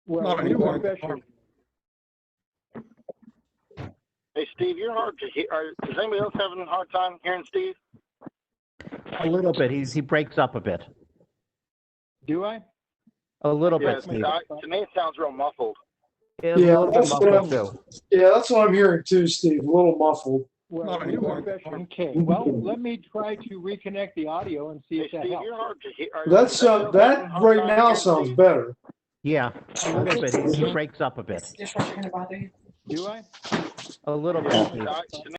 Well, Not anymore. Hey, Steve, you're hard to hear. Is anybody else having a hard time hearing Steve? A little bit. He breaks up a bit. Do I? A little Yeah, bit, Steve. to me it sounds real muffled. Yeah, Yeah, a little bit that's what muffled too. Yeah, that's what I'm hearing too, Steve. A little muffled. Well, Not anymore. okay. Well, let me try to reconnect the audio and see Hey, if that Steve, helps. you're hard to hear. That's that right now sounds better. Yeah, a little bit. He breaks up a bit. Is dishwasher gonna bother you? Do I? A little bit, Yeah, Steve. to me,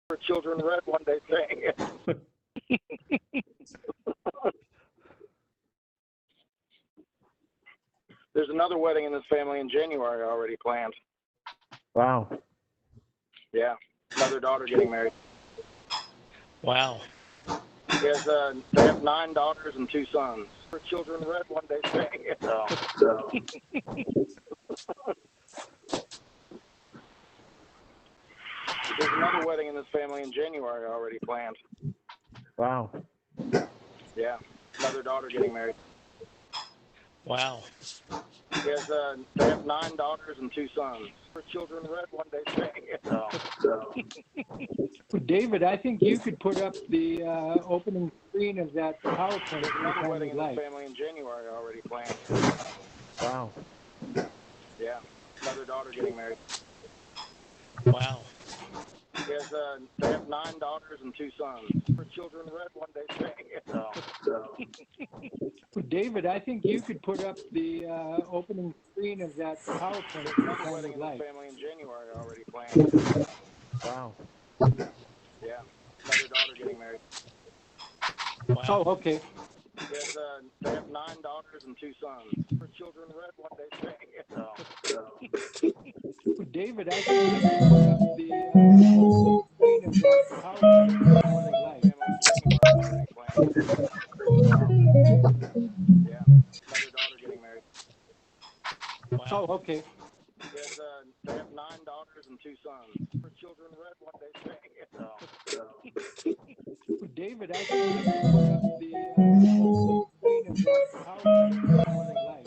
for children read one day saying. There's another wedding in this family in January already planned. Wow. Yeah, another daughter getting married. Wow. They have 9 daughters and 2 sons. For children read one day saying. There's another wedding in this family in January already planned. Wow. Yeah, another daughter getting married. Wow. They have 9 daughters and 2 sons. For children read one day saying. David, I think you could put up the opening screen of that PowerPoint There's another anytime wedding you'd in this like. family in January already planned. Wow. Yeah, another daughter getting married. Wow. They have 9 daughters and 2 sons. For children read one day saying. David, I think you could put up the opening screen of that PowerPoint There's another anytime wedding you'd in like. this family in January already planned. Wow. Yeah, another daughter getting married. Wow. Oh, okay. They have 9 daughters and 2 sons. For children read one day saying. David, I think you could put up the opening screen of that PowerPoint anytime you'd like. Already planned. Yeah, another daughter getting married. Wow. Oh, okay. They have 9 daughters and 2 sons. For children read one day saying. David, I think you could put up the opening screen of that PowerPoint anytime you'd like.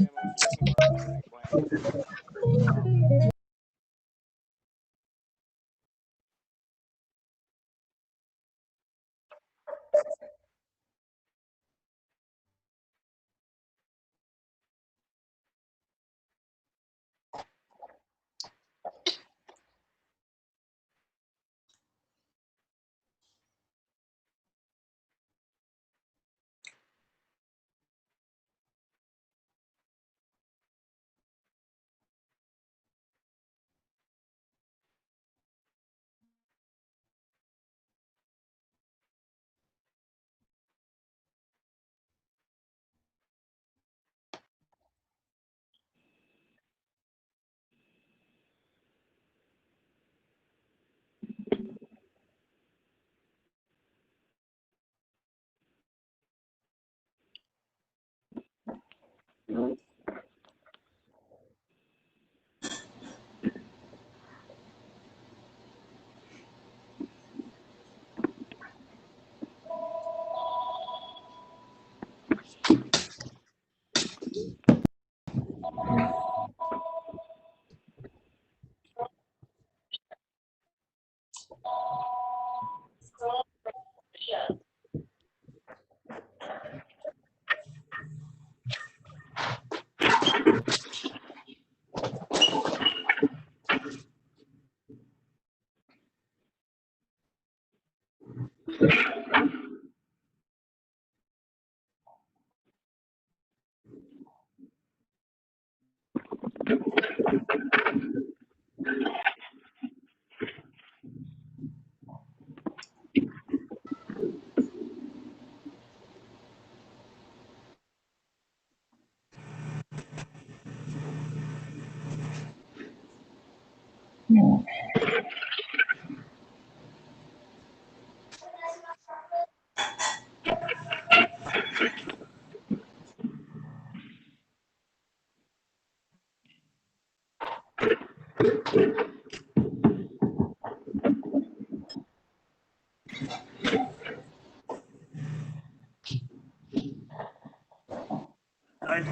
Hi,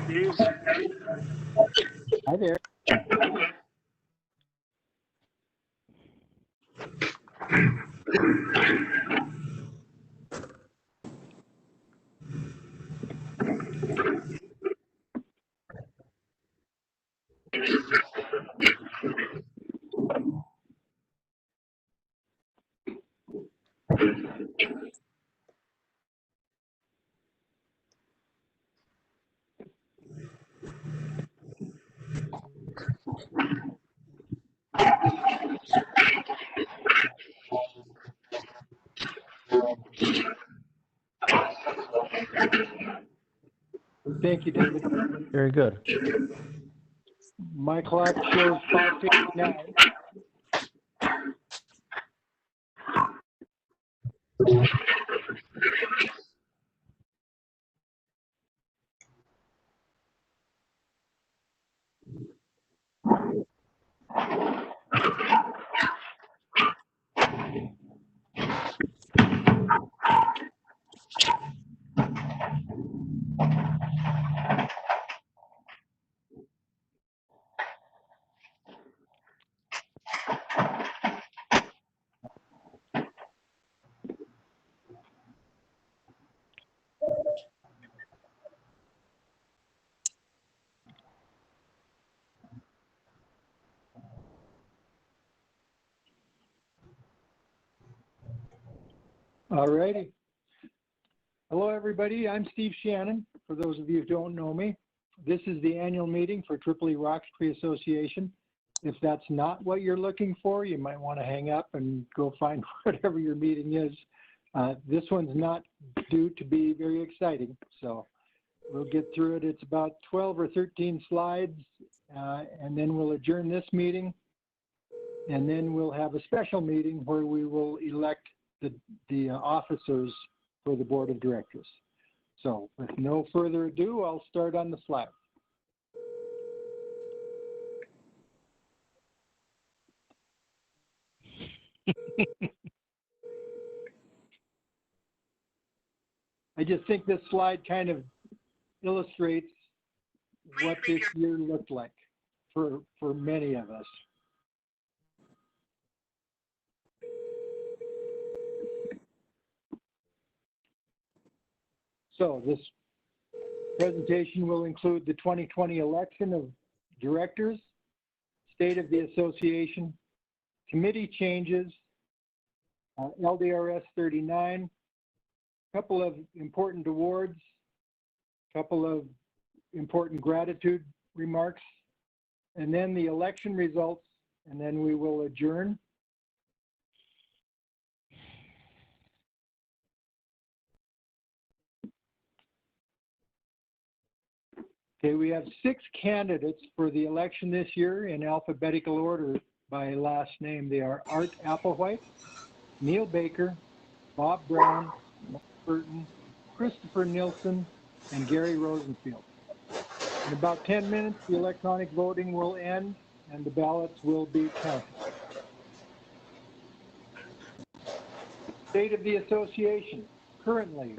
Steve. Hi there. Thank you, David. Very good. My clock shows 5:59. All righty. Hello, everybody. I'm Steve Shannon. For those of you who don't know me, this is the annual meeting for Tripoli Rocketry Association. If that's not what you're looking for, you might want to hang up and go find whatever your meeting is. This one's not due to be very exciting, so we'll get through it. It's about 12 or 13 slides, and then we'll adjourn this meeting, and then we'll have a special meeting where we will elect the officers for the board of directors. So with no further ado, I'll start on the slide. I just think this slide kind of illustrates what this year looked like for many of us. So this presentation will include the 2020 election of directors, state of the association, committee changes, LDRS 39, a couple of important awards, a couple of important gratitude remarks, and then the election results, and then we will adjourn. Okay, we have 6 candidates for the election this year in alphabetical order by last name. They are Art Applewhite, Neil Baker, Bob Brown, Mark Burton, Christopher Nilsson, and Gary Rosenfield. In about 10 minutes, the electronic voting will end and the ballots will be counted. State of the association. Currently,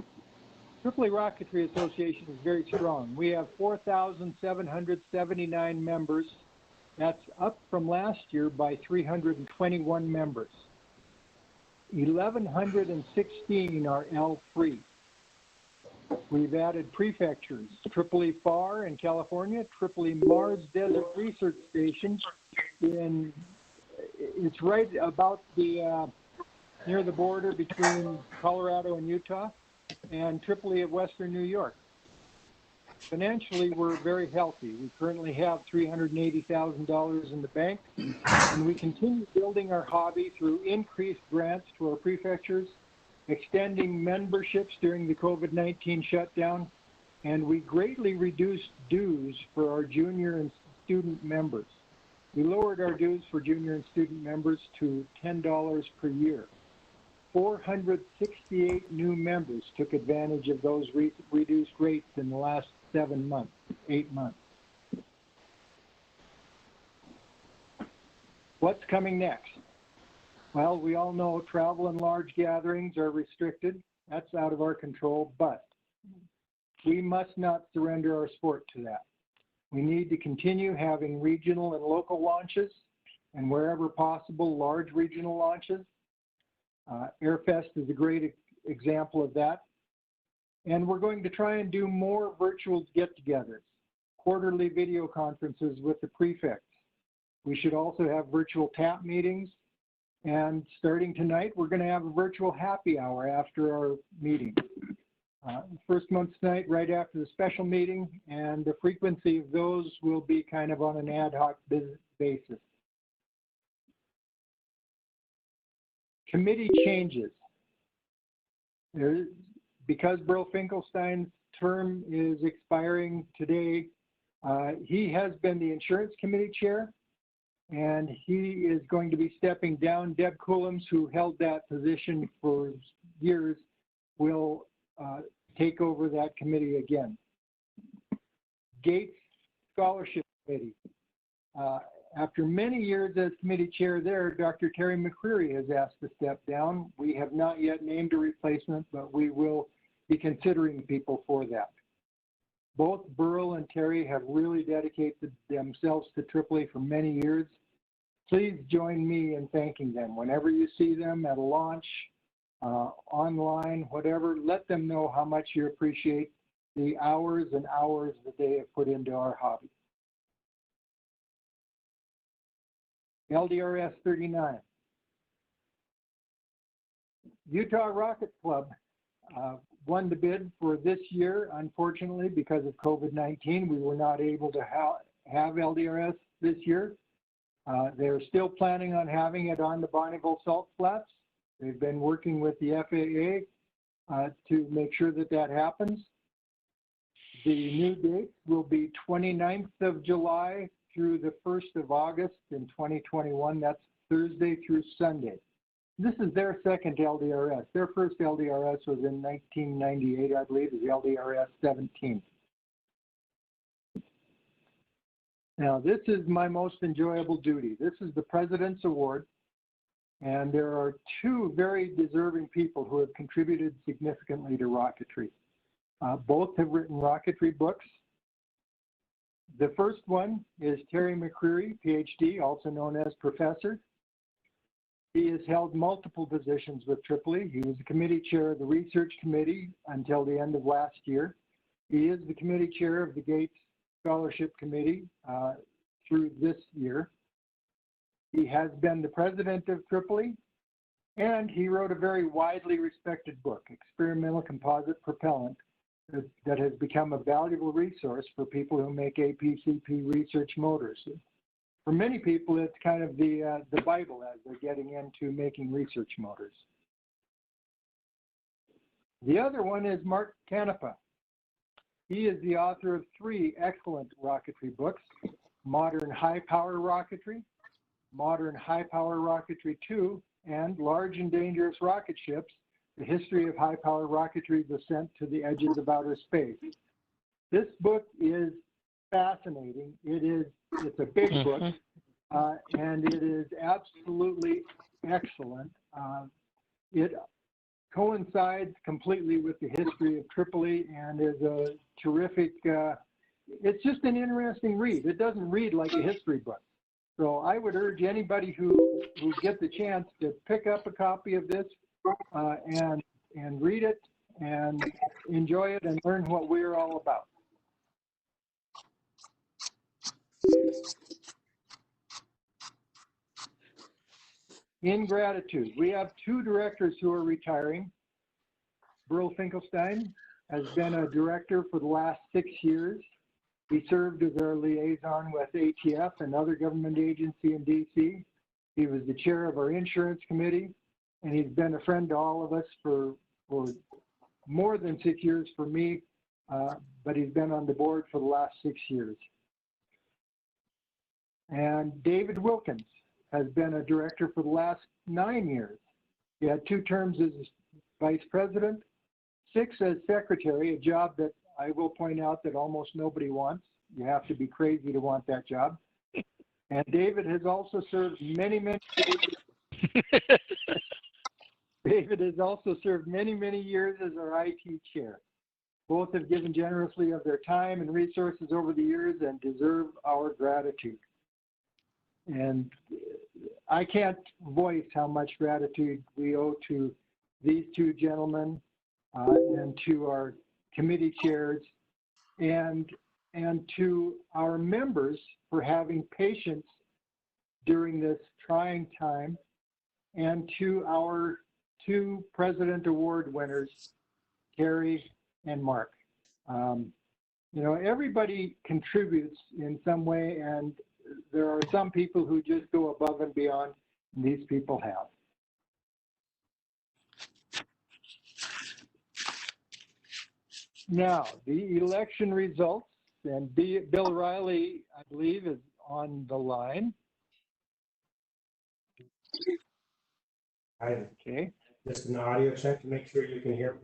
Tripoli Rocketry Association is very strong. We have 4,779 members. That's up from last year by 321 members. 1,116 are L3. We've added prefectures, Tripoli FAR in California, Tripoli Mars Desert Research Station it's right about the near the border between Colorado and Utah, and Tripoli of Western New York. Financially, we're very healthy. We currently have $380,000 in the bank, and we continue building our hobby through increased grants to our prefectures, extending memberships during the COVID-19 shutdown, and we greatly reduced dues for our junior and student members. We lowered our dues for junior and student members to $10 per year. 468 new members took advantage of those reduced rates in the last 8 months. What's coming next? Well, we all know travel and large gatherings are restricted. That's out of our control, but we must not surrender our sport to that. We need to continue having regional and local launches, and wherever possible, large regional launches. AirFest is a great example of that. And we're going to try and do more virtual get-togethers, quarterly video conferences with the prefects. We should also have virtual TAP meetings. And starting tonight, we're going to have a virtual happy hour after our meeting. First month's night, right after the special meeting, and the frequency of those will be kind of on an ad hoc basis. Committee changes. Because Burl Finkelstein's term is expiring today, he has been the insurance committee chair, and he is going to be stepping down. Deb Coolums, who held that position for years, will take over that committee again. Gates Scholarship Committee. After many years as committee chair there, Dr. Terry McCreary has asked to step down. We have not yet named a replacement, but we will be considering people for that. Both Burl and Terry have really dedicated themselves to Tripoli for many years. Please join me in thanking them. Whenever you see them at a launch, online, whatever, let them know how much you appreciate the hours and hours that they have put into our hobby. LDRS 39. Utah Rocket Club won the bid for this year. Unfortunately, because of COVID-19, we were not able to have LDRS this year. They're still planning on having it on the Bonneville Salt Flats. They've been working with the FAA to make sure that that happens. The new date will be 29th of July through the 1st of August in 2021. That's Thursday through Sunday. This is their second LDRS. Their first LDRS was in 1998, I believe, is LDRS 17. Now, this is my most enjoyable duty. This is the President's Award, and there are two very deserving people who have contributed significantly to rocketry. Both have written rocketry books. The first one is Terry McCreary, PhD, also known as Professor. He has held multiple positions with Tripoli. He was the committee chair of the research committee until the end of last year. He is the committee chair of the Gates Scholarship Committee through this year. He has been the president of Tripoli, and he wrote a very widely respected book, Experimental Composite Propellant, that has become a valuable resource for people who make APCP research motors. For many people, it's kind of the Bible as they're getting into making research motors. The other one is Mark CANEPA. He is the author of 3 excellent rocketry books, Modern High Power Rocketry, Modern High Power Rocketry 2, and Large and Dangerous Rocket Ships, The History of High Power Rocketry's Ascent to the Edges of Outer Space. This book is fascinating. It's a big book, and it is absolutely excellent. It coincides completely with the history of Tripoli and is a terrific, it's just an interesting read. It doesn't read like a history book. So I would urge anybody who gets a chance to pick up a copy of this and read it and enjoy it and learn what we're all about. In gratitude, we have two directors who are retiring. Burl Finkelstein has been a director for the last 6 years. He served as our liaison with ATF and other government agency in DC. He was the chair of our insurance committee, and he's been a friend to all of us for more than 6 years for me, but he's been on the board for the last 6 years. And David Wilkins has been a director for the last 9 years. He had 2 terms as vice president, 6 as secretary, a job that I will point out that almost nobody wants. You have to be crazy to want that job. And David has also served many years as our IT chair. Both have given generously of their time and resources over the years and deserve our gratitude. And I can't voice how much gratitude we owe to these 2 gentlemen and to our committee chairs and to our members for having patience during this trying time, and to our 2 President Award winners, Carrie and Mark. You know, everybody contributes in some way, and there are some people who just go above and beyond, and these people have. Now, the election results, and Bill Riley, I believe, is on the line. Hi. Okay. Just an audio check to make sure you can hear me.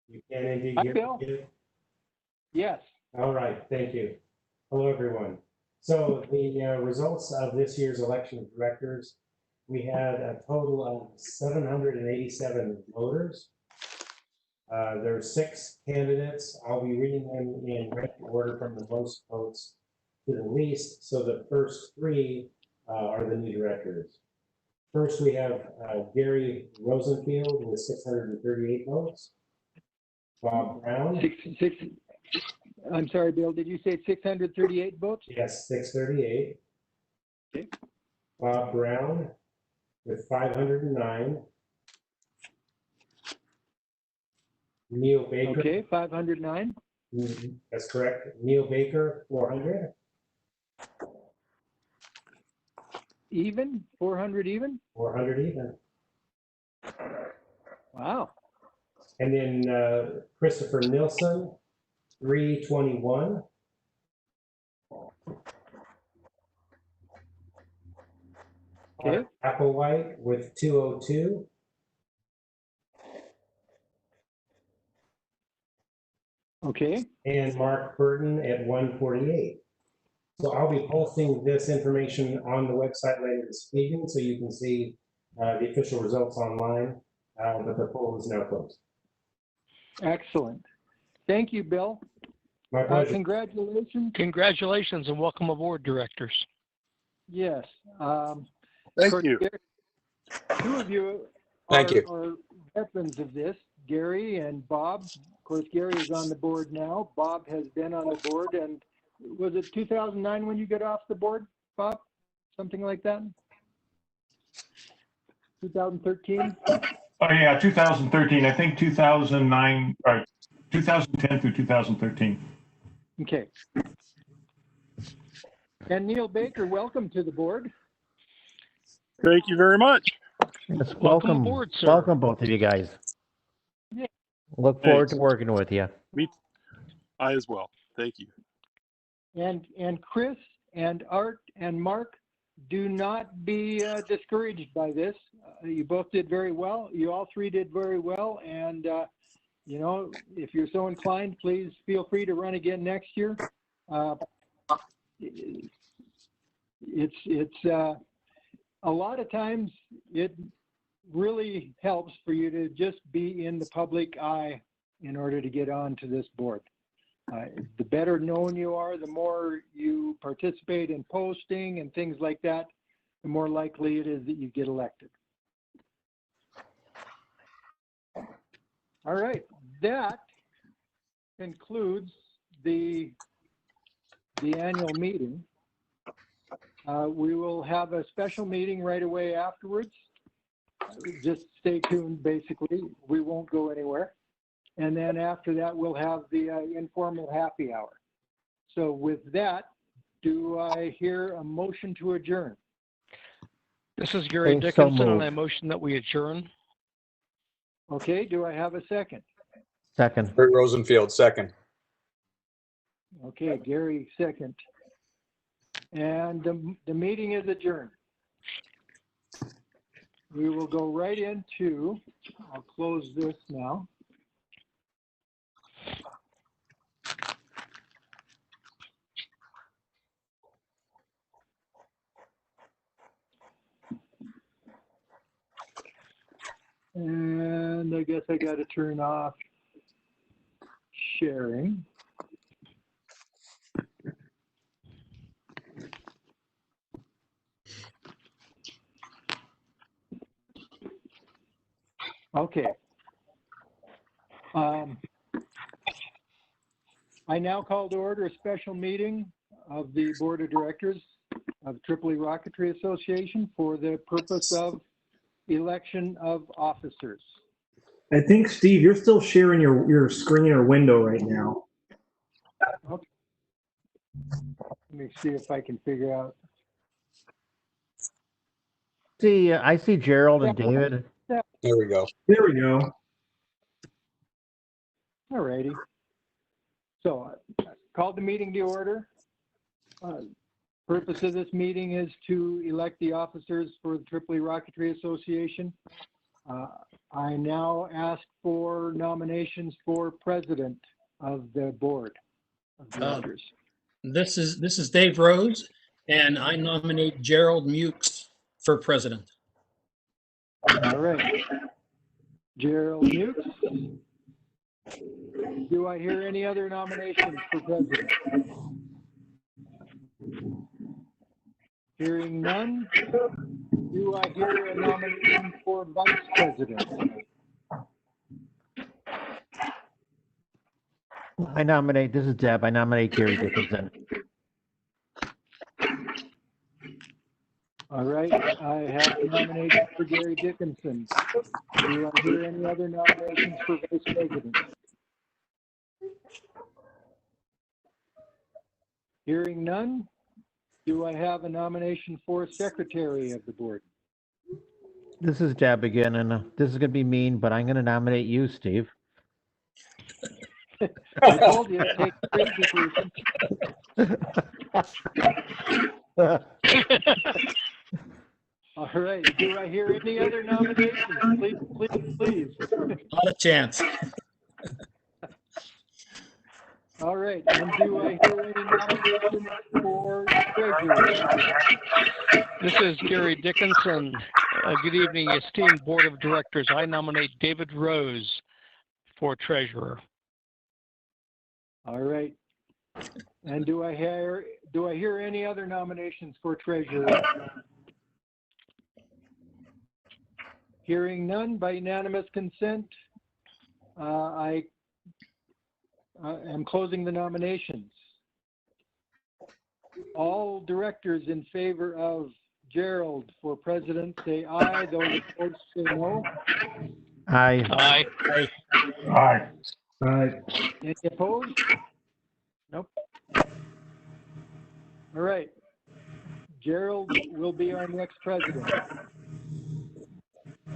You can indeed hear Bill. me. Yes. All right, thank you. Hello, everyone. So the results of this year's election of directors, we had a total of 787 voters. There are 6 candidates. I'll be reading them in ranking order from the most votes to the least. So the first 3 are the new directors. First, we have Gary Rosenfield with 638 votes. Bob Brown. I'm sorry, Bill, did you say 638 votes? Yes, 638. Okay. Bob Brown with 509. Neil Baker. Okay, 509. That's correct. Neil Baker, 400. Even? 400 even? 400 even. Wow. And then Christopher Nilsson, 321. Okay. Applewhite with 202. Okay. And Mark Burton at 148. So I'll be posting this information on the website later this evening, so you can see the official results online, but the poll is now closed. Excellent. Thank you, Bill. My pleasure. Congratulations. Congratulations and welcome aboard, directors. Yes. Thank you. 2 of you are veterans of this, Gary and Bob. Of course, Gary is on the board now. Bob has been on the board, and was it 2009 when you got off the board, Bob? Something like that? 2013? Oh, yeah, 2013. I think 2009, or 2010 through 2013. Okay. And Neil Baker, welcome to the board. Thank you very much. Yes, Welcome aboard, sir. Welcome, both of you guys. Yeah. Look forward Thanks. to working with you. I as well. Thank you. And Chris and Art and Mark, do not be discouraged by this. You both did very well. You all 3 did very well, and you know, if you're so inclined, please feel free to run again next year. It's a lot of times it really helps for you to just be in the public eye in order to get onto this board. The better known you are, the more you participate in posting and things like that, the more likely it is that you get elected. All right, that concludes the annual meeting. We will have a special meeting right away afterwards. Just stay tuned, basically. We won't go anywhere. And then after that, we'll have the informal happy hour. So with that, do I hear a motion to adjourn? This is Gary So Dickinson, and moved. I motion that we adjourn. Okay, do I have a second? Second. Kurt Rosenfield, second. Okay, Gary, second. And the meeting is adjourned. We will go right into, I'll close this now. And I guess I got to turn off sharing. Okay. I now call to order a special meeting of the Board of Directors of Tripoli Rocketry Association for the purpose of election of officers. I think, Steve, you're still sharing your screen or window right now. Okay. Let me see if I can figure out. See, I see Gerald and David. There we go. There we go. All righty. So called the meeting to order. Purpose of this meeting is to elect the officers for the Tripoli Rocketry Association. I now ask for nominations for president of the board of directors. This is Dave Rose, and I nominate Gerald Mukes for president. All right. Gerald Mukes. Do I hear any other nominations for president? Hearing none, do I hear a nomination for vice president? I nominate, this is Deb, I nominate Gary Dickinson. All right, I have a nomination for Gary Dickinson. Do I hear any other nominations for vice president? Hearing none, do I have a nomination for secretary of the board? This is Deb again, and this is going to be mean, but I'm going to nominate you, Steve. I told you to take a crazy person. All right, do I hear any other nominations? Please. Not a chance. All right, and do I hear any nominations for treasurer? This is Gary Dickinson. Good evening, esteemed Board of Directors. I nominate David Rose for treasurer. All right. And do I hear any other nominations for treasurer? Hearing none, by unanimous consent, I am closing the nominations. All directors in favor of Gerald for president say aye. Those opposed say no. Aye. Aye. Aye. All right. Any opposed? Nope. All right. Gerald will be our next president.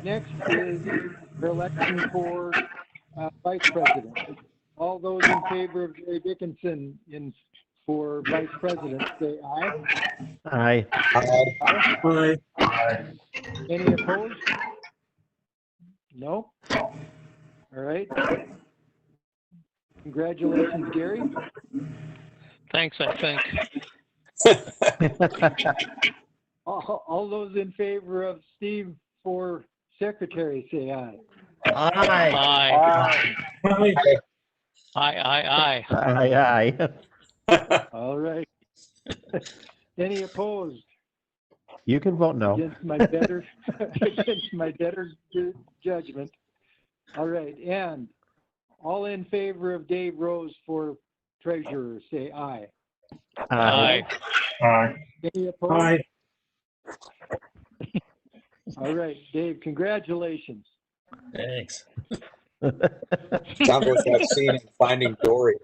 Next is the election for vice president. All those in favor of Gary Dickinson for vice president say aye. Aye. Aye. Aye. Any opposed? No. All right. Congratulations, Gary. Thanks, I think. All those in favor of Steve for secretary, say aye. Aye. Aye. Aye. Aye. Aye, aye. All right. Any opposed? You can vote no. Against my better, against my better judgment. All right, and all in favor of Dave Rose for treasurer, say aye. Aye. Aye. Any opposed? Aye. All right, Dave, congratulations. Thanks. Sounds like that scene in Finding Dory.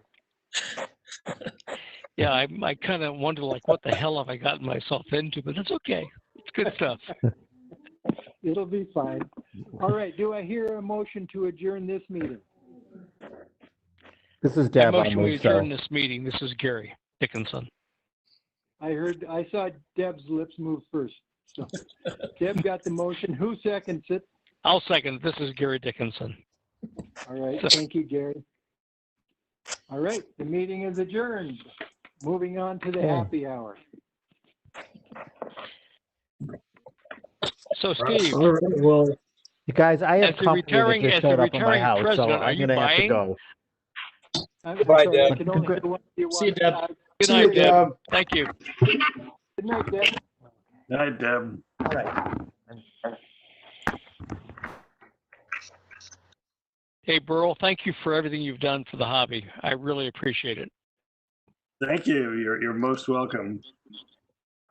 Yeah, I kind of wonder, like, what the hell have I gotten myself into? But it's okay. It's good stuff. It'll be fine. All right, do I hear a motion to adjourn this meeting? This is I Deb. I'll motion we move so. adjourn this meeting. This is Gary Dickinson. I saw Deb's lips move first. So Deb got the motion. Who seconds it? I'll second. This is Gary Dickinson. All right, thank you, Gary. All right, the meeting is adjourned. Moving on to the happy hour. So, Steve, All right. Well, You guys, I have As the company that retiring- just as the showed up at my retiring house, so president, are I'm you gonna have to buying? go. I'm Goodbye, sorry, I Deb. can only do one. See you, Deb. good See night, you, Deb. Deb. Thank you. Good night, Deb. Night, Deb. All right. Hey, Burl, thank you for everything you've done for the hobby. I really appreciate it. Thank you. You're most welcome.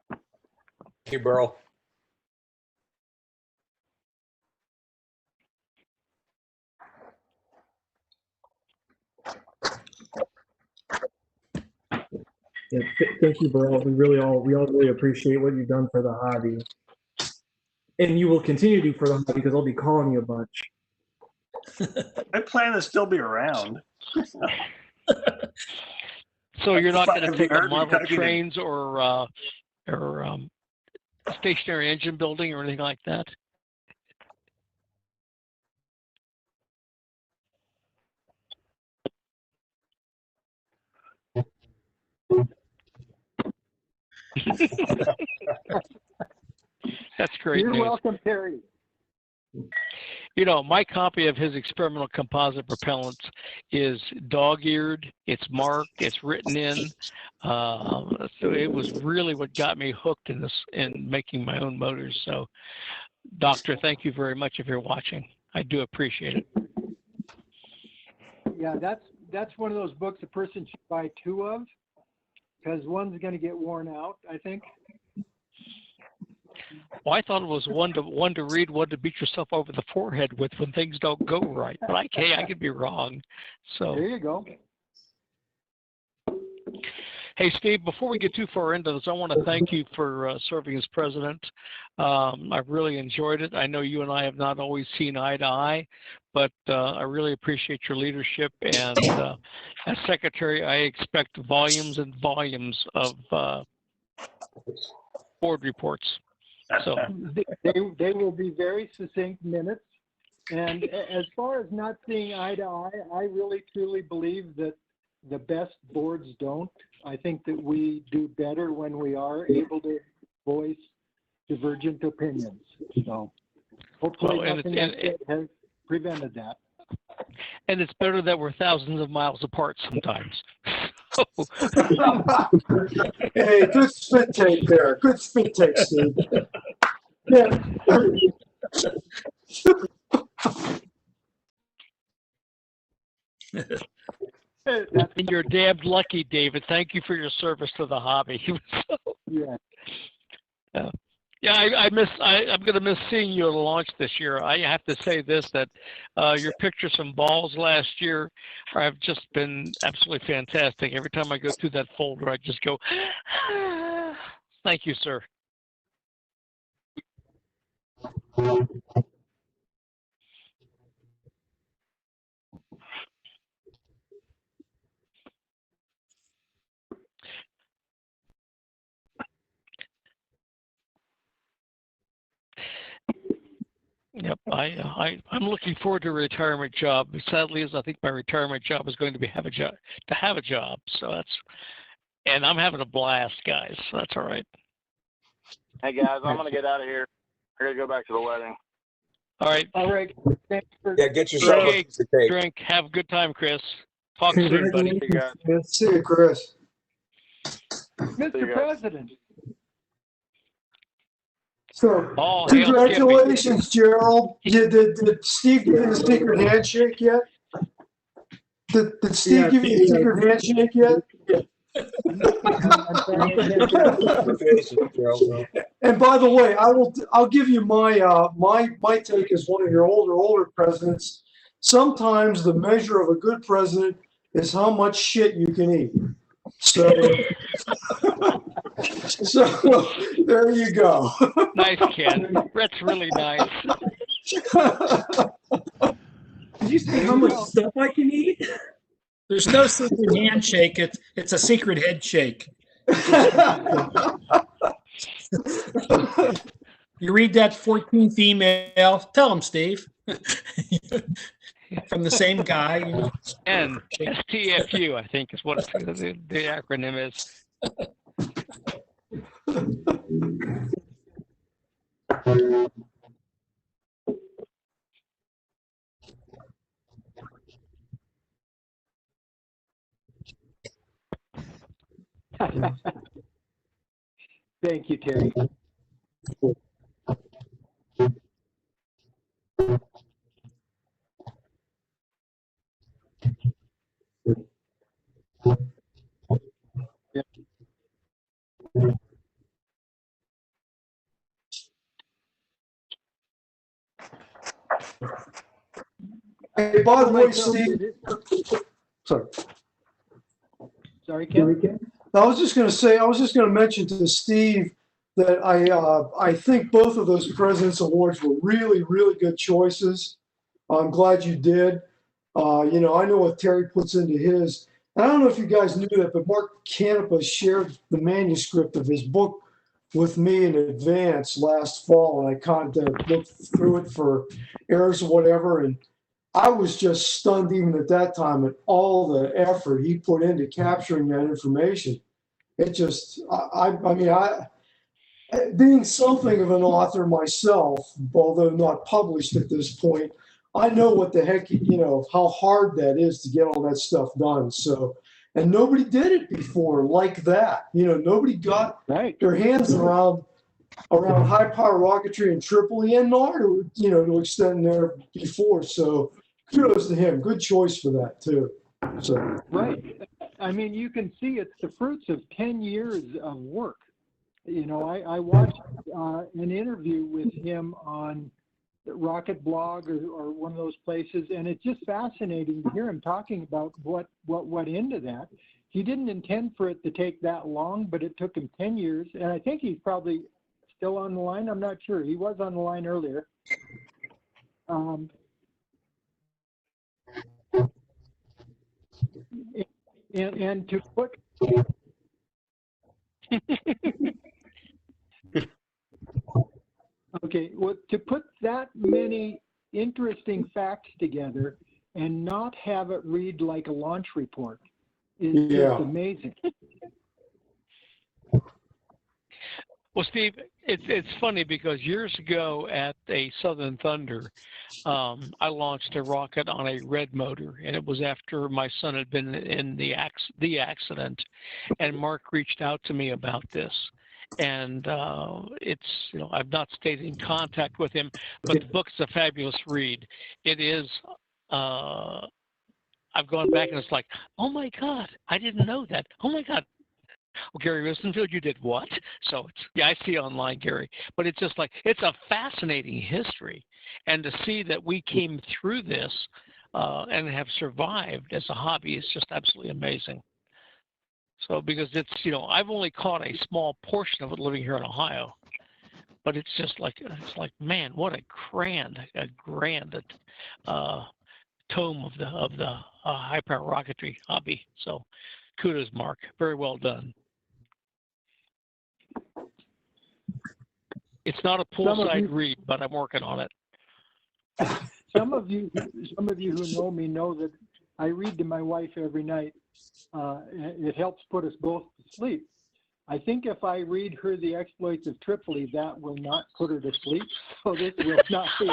Thank you, Burl. yeah, thank you, Burl. We all really appreciate what you've done for the hobby, and you will continue to do for the hobby because I'll be calling you a bunch. I plan to still be around. So you're not If going to you take heard up me Marvel talking to- trains or stationary engine building or anything like that? That's great You're news. welcome, Terry. You know, my copy of his experimental composite propellants is dog-eared, it's marked, it's written in. So it was really what got me hooked in this, in making my own motors. So, Doctor, thank you very much if you're watching. I do appreciate it. Yeah, that's one of those books a person should buy two of, because one's going to get worn out, I think. Well, I thought it was one to read, one to beat yourself over the forehead with when things don't go right. But I could be wrong. So there you go. Hey, Steve, before we get too far into this, I want to thank you for serving as president. I've really enjoyed it. I know you and I have not always seen eye to eye, but I really appreciate your leadership. And as secretary, I expect volumes and volumes of board reports. So they will be very succinct minutes. And as far as not seeing eye to eye, I really truly believe that the best boards don't. I think that we do better when we are able to voice divergent opinions. So hopefully nothing has prevented that. And it's better that we're thousands of miles apart sometimes. Hey, good spit take there. Good spit take, Steve. Yeah. And you're damned lucky, David. Thank you for your service to the hobby. Yeah. Yeah, I'm going to miss seeing you at a launch this year. I have to say this, that your pictures from balls last year have just been absolutely fantastic. Every time I go through that folder, I just go, ah. Thank you, sir. Yep. I'm looking forward to a retirement job. Sadly, as I think my retirement job is going to be have a job. So and I'm having a blast, guys. So that's all right. Hey guys, I'm gonna get out of here. I gotta go back to the wedding. All right. All right. Thanks for Yeah, get yourself a piece of cake. Drink. Have a good time, Chris. Talk soon, buddy. See you, Chris. Mr. President. So, All hail congratulations, Gerald. Did Steve give you the secret handshake yet? Did Steve give you the secret handshake yet? And by the way, I'll give you my my take as one of your older presidents. Sometimes the measure of a good president is how much shit you can eat. So, so there you go. Nice, Ken. That's really nice. Did you see how much stuff I can eat? There's no secret handshake. It's a secret head shake. You read that 14th email. Tell him, Steve. From the same guy. And STFU, I think, is what the acronym is. Thank you, Terry. Hey, by the way, Steve. Sorry, Ken. I was just going to mention to Steve that I think both of those President's Awards were really, really good choices. I'm glad you did. You know, I know what Terry puts into his. I don't know if you guys knew that, but Mark CANEPA shared the manuscript of his book with me in advance last fall, and I kind of looked through it for errors or whatever, and I was just stunned even at that time at all the effort he put into capturing that information. It just, I mean, being something of an author myself, although not published at this point, I know what the heck, you know, how hard that is to get all that stuff done. So, and nobody did it before like that. You know, nobody got their hands around high power rocketry in Tripoli and NAR, you know, to extend there before. So kudos to him. Good choice for that too. So right. I mean, you can see it's the fruits of 10 years of work. You know, I watched an interview with him on Rocket Blog or one of those places, and it's just fascinating to hear him talking about what went into that. He didn't intend for it to take that long, but it took him 10 years, and I think he's probably still on the line. I'm not sure. He was on the line earlier. And to put okay, well, to put that many interesting facts together and not have it read like a launch report is just amazing. Well, Steve, it's funny because years ago at a Southern Thunder, I launched a rocket on a red motor, and it was after my son had been in the accident, and Mark reached out to me about this. And it's, you know, I've not stayed in contact with him, but the book's a fabulous read. It is, I've gone back and it's like, oh my God, I didn't know that. Oh my God. Well, Gary Rosenfield, you did what? So it's, yeah, I see online, Gary, but it's just like, it's a fascinating history. And to see that we came through this and have survived as a hobby is just absolutely amazing. So because it's, you know, I've only caught a small portion of it living here in Ohio, but it's just like, man, what a grand tome of the high power rocketry hobby. So kudos, Mark. Very well done. It's not a poolside read, but I'm working on it. Some of you who know me know that I read to my wife every night. It helps put us both to sleep. I think if I read her The Exploits of Tripoli, that will not put her to sleep. So this will not be.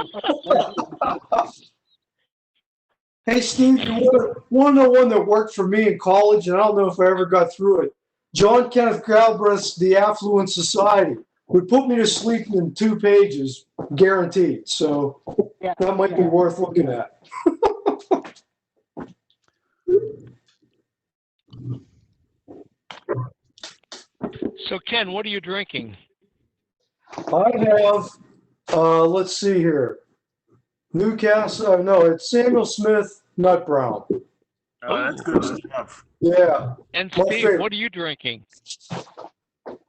Hey, Steve, you want to know one that worked for me in college, and I don't know if I ever got through it. John Kenneth Galbraith's The Affluent Society would put me to sleep in 2 pages, guaranteed. So Yeah, that might be worth looking at. So Ken, what are you drinking? I have, let's see here. Newcastle, no, it's Samuel Smith Nut Brown. Oh, that's good stuff. Yeah. And My Steve, favorite. what are you drinking?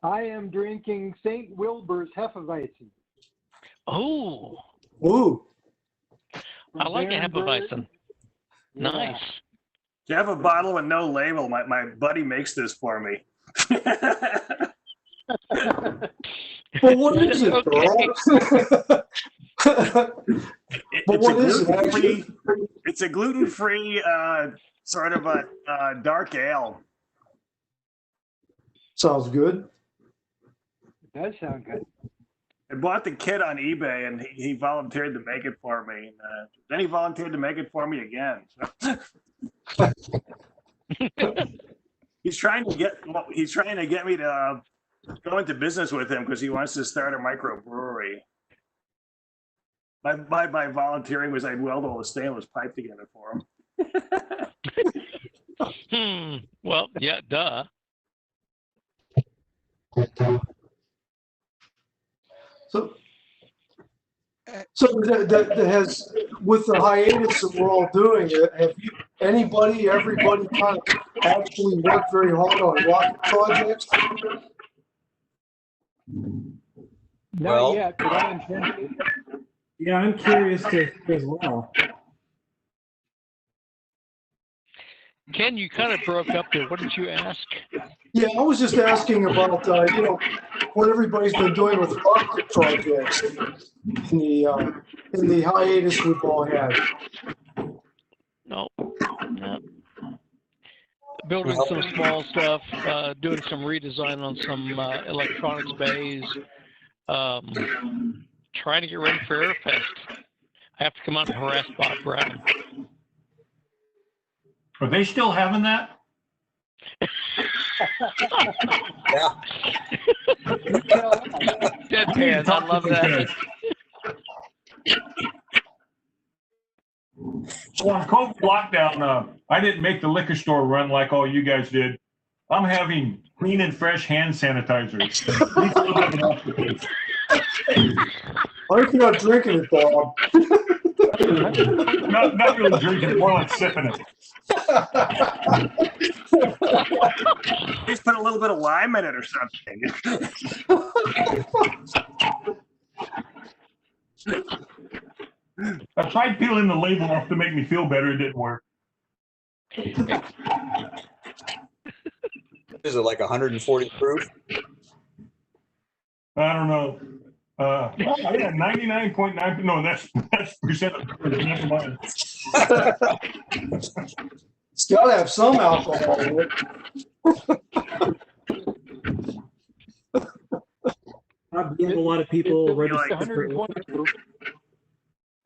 I am drinking St. Wilbur's Hefeweizen. Oh, Ooh. I like a Barenberg. Hefeweizen. Yeah. Nice. You have a bottle with no label. My buddy makes this for me. But what is it, Okay. But what is it, actually? It's a gluten-free sort of a dark ale. Sounds good. It does sound good. I bought the kit on eBay, and he volunteered to make it for me. And, then he volunteered to make it for me again. He's trying to get me to go into business with him because he wants to start a microbrewery. My volunteering was I'd weld all the stainless pipe together for him. Well, yeah, duh. So that has, with the hiatus that we're all doing, have you, everybody kind of actually worked very hard on rocket projects? Not Well- yet, but I intend to. Yeah, I'm curious to as well. Ken, you kind of broke up there. What did you ask? Yeah, I was just asking about, what everybody's been doing with rocket projects in the hiatus we've all had. No. Building some small stuff, doing some redesign on some electronics bays, trying to get ready for Airfest. I have to come out and harass Bob Brown. Are they still having that? Yeah. Deadpan, I love that. So on COVID lockdown, I didn't make the liquor store run like all you guys did. I'm having clean and fresh hand sanitizers. I think you're not drinking it, Bob. Not really drinking it, more like sipping it. Just put a little bit of lime in it or something. I tried peeling the label off to make me feel better. It didn't work. Is it like 140 proof? I don't know. I got 99.9. No, that's percent. Never mind. It's got to have some alcohol in it. I've been a lot of people ready. Like, 120 proof.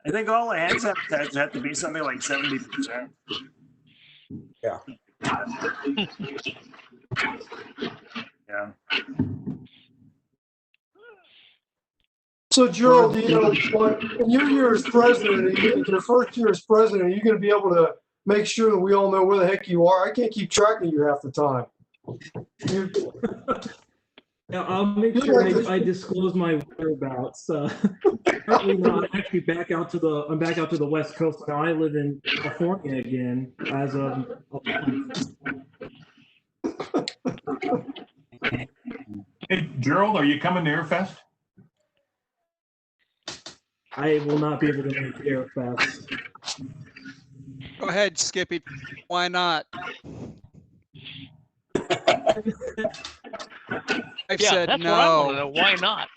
I think all the hand sanitizers have to be something like 70%. Yeah. Yeah. So, Gerald, in your year as president, your first year as president, are you going to be able to make sure that we all know where the heck you are? I can't keep track of you half the time. Yeah, I'll make sure I disclose my whereabouts. Currently not. I'm actually back out to the West Coast now. I live in California again as of. Hey, Gerald, are you coming to Airfest? I will not be able to make Airfest. Go ahead, Skippy. Why not? Wife Yeah, said that's no. what I want to know. Why not?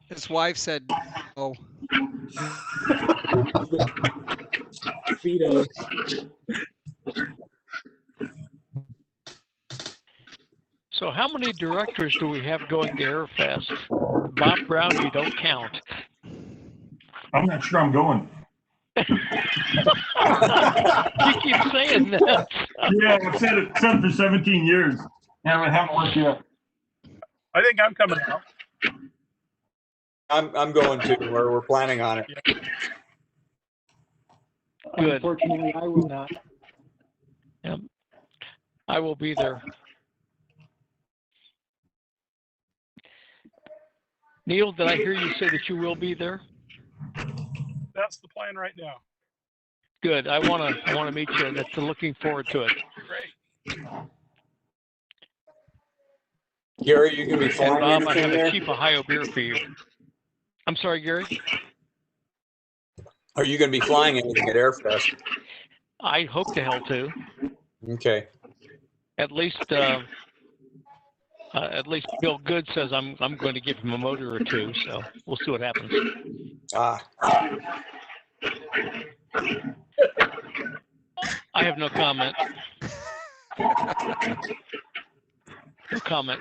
His wife said no. Veto. So how many directors do we have going to Airfest? Bob Brown, you don't count. I'm not sure I'm going. You keep saying that. Yeah, I've said it for 17 years. Haven't worked yet. I think I'm coming out. I'm going to. We're planning on it. Good. Unfortunately, I will not. Yep. I will be there. Neil, did I hear you say that you will be there? That's the plan right now. Good. I want to meet you. That's looking forward to it. Great. Gary, you can be And flying Bob, I anything have there? a cheap Ohio beer for you. I'm sorry, Gary. Are you going to be flying anything at Airfest? I hope to hell to. Okay. At least Bill Good says I'm going to give him a motor or two. So we'll see what happens. Ah. I have no comment. No comment.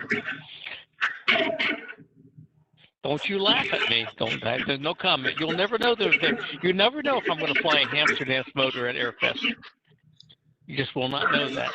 Don't you laugh at me. There's no comment. You'll never know you never know if I'm going to fly a hamster dance motor at Airfest. You just will not know that.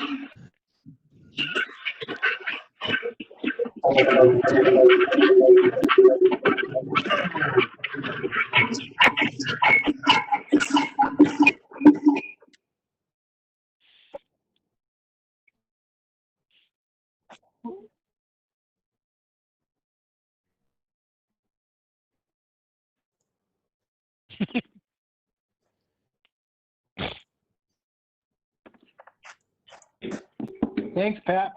Thanks, Pat.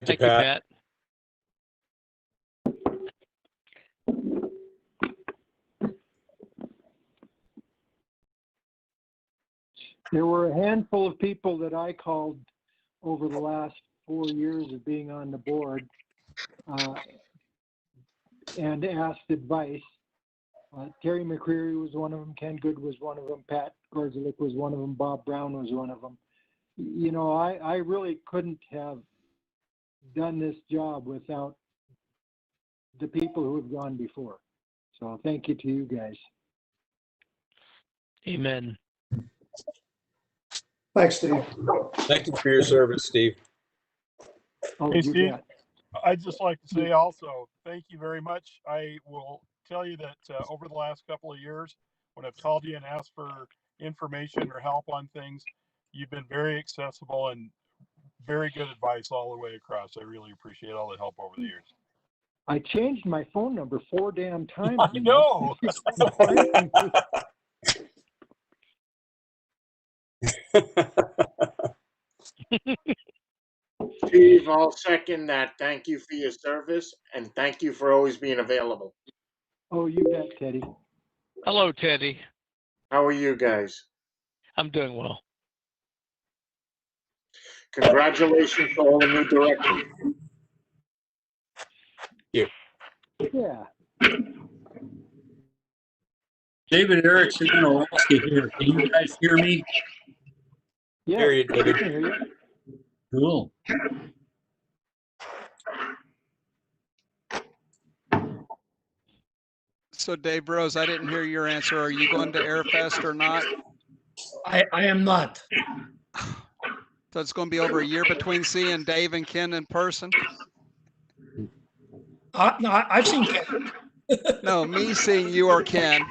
Thank you, Pat. There were a handful of people that I called over the last 4 years of being on the board and asked advice. Terry McCreary was one of them. Ken Good was one of them. Pat Gorzelik was one of them. Bob Brown was one of them. You know, I really couldn't have done this job without the people who have gone before. So thank you to you guys. Amen. Thanks, Steve. Thank you for your service, Steve. Oh, Hey, you Steve. bet. I'd just like to say also, thank you very much. I will tell you that over the last couple of years, when I've called you and asked for information or help on things, you've been very accessible and very good advice all the way across. I really appreciate all the help over the years. I changed my phone number 4 damn times. I know. Steve, I'll second that. Thank you for your service and thank you for always being available. Oh, you bet, Teddy. Hello, Teddy. How are you guys? I'm doing well. Congratulations to all the new directors. Thank you. Yeah. David Erickson in Alaska here. Can you guys hear me? Yeah. Hear you, I David. can hear you. Cool. So Dave Rose, I didn't hear your answer. Are you going to Airfest or not? I am not. So it's going to be over a year between seeing Dave and Ken in person? No, I've seen Ken. No, me seeing you or Ken.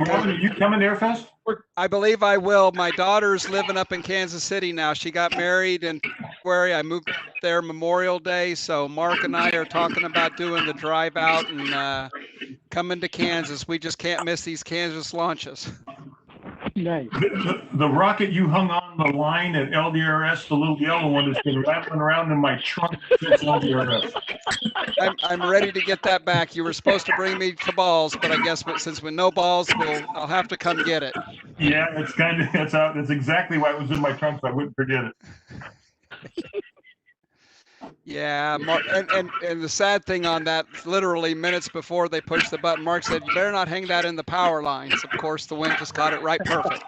Are you coming to Airfest? I believe I will. My daughter's living up in Kansas City now. She got married in February. I moved there Memorial Day. So Mark and I are talking about doing the drive out and coming to Kansas. We just can't miss these Kansas launches. Nice. The rocket you hung on the line at LDRS, the little yellow one, has been rattling around in my trunk since LDRS. I'm ready to get that back. You were supposed to bring me to balls, but I guess since with no balls, I'll have to come get it. Yeah, that's exactly why it was in my trunk, so I wouldn't forget it. Yeah, Mark, and the sad thing on that, literally minutes before they pushed the button, Mark said, "You better not hang that in the power lines." Of course, the wind just caught it right perfect.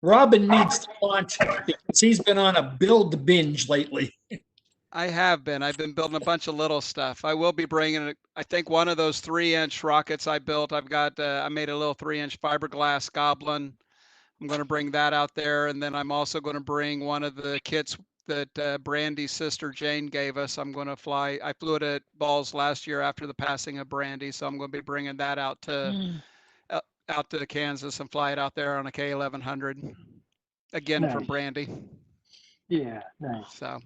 Robin needs to launch because he's been on a build binge lately. I have been. I've been building a bunch of little stuff. I will be bringing, I think, one of those 3-inch rockets I built. I've got, I made a little 3-inch fiberglass Goblin. I'm going to bring that out there. And then I'm also going to bring one of the kits that Brandy's sister Jane gave us. I'm going to fly. I flew it at Balls last year after the passing of Brandy. So I'm going to be bringing that out to Kansas and fly it out there on a K1100 again from Nice. Brandy. Yeah, nice. So.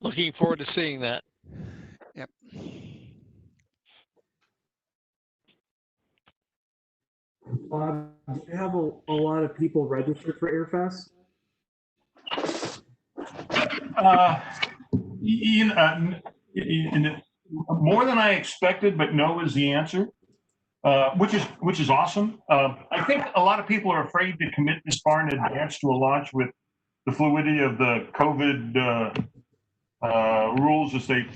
Looking forward to seeing that. Yep. Bob, do you have a lot of people registered for AirFest? More than I expected, but no is the answer, which is awesome. I think a lot of people are afraid to commit this far in advance to a launch with the fluidity of the COVID rules as they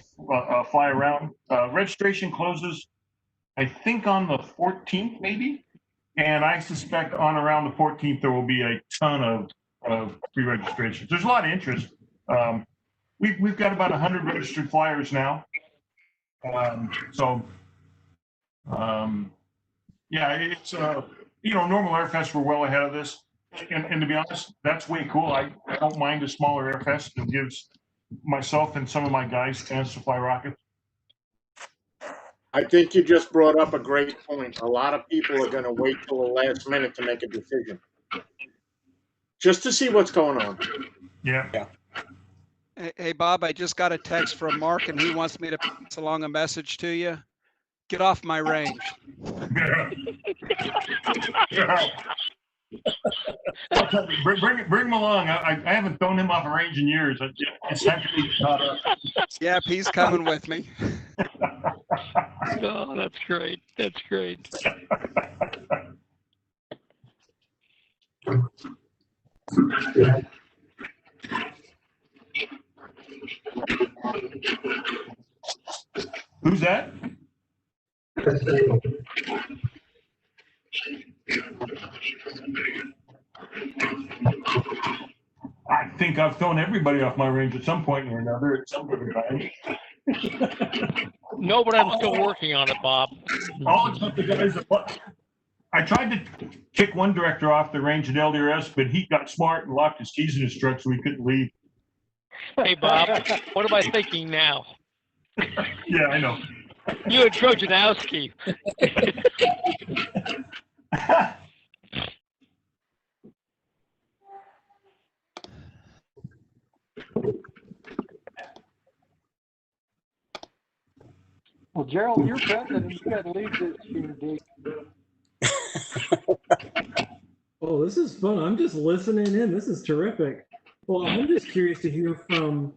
fly around. Registration closes, I think, on the 14th, maybe. And I suspect on around the 14th, there will be a ton of pre-registrations. There's a lot of interest. We've got about 100 registered flyers now. Yeah, it's, normal airfests were well ahead of this. And to be honest, that's way cool. I don't mind a smaller airfest. It gives myself and some of my guys a chance to fly rockets. I think you just brought up a great point. A lot of people are going to wait till the last minute to make a decision, just to see what's going on. Yeah. Hey, Bob, I just got a text from Mark, and he wants me to pass along a message to you. Get off my range. Bring him along. I haven't thrown him off a range in years. It's time to be caught up. Yep, he's coming with me. Oh, that's great. That's great. Who's that? I think I've thrown everybody off my range at some point or another at some given time. No, but I'm still working on it, Bob. All except the guys that I tried to kick one director off the range at LDRS, but he got smart and locked his keys in his truck so he couldn't leave. Hey, Bob, what am I thinking now? Yeah, I know. You and Trojanowski. Well, Gerald, you're president. You got to leave this year, Dave. Oh, this is fun. I'm just listening in. This is terrific. Well, I'm just curious to hear from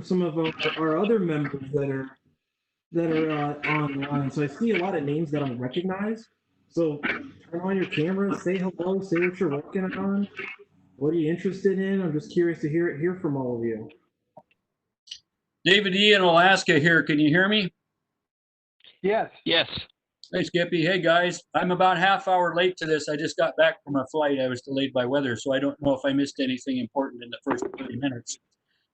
some of our other members that are online. So I see a lot of names that I recognize. So turn on your camera, say hello, say what you're working on. What are you interested in? I'm just curious to hear from all of you. David E. in Alaska here. Can you hear me? Yes. Yes. Hey, Skippy. Hey, guys. I'm about half hour late to this. I just got back from a flight. I was delayed by weather, so I don't know if I missed anything important in the first 30 minutes.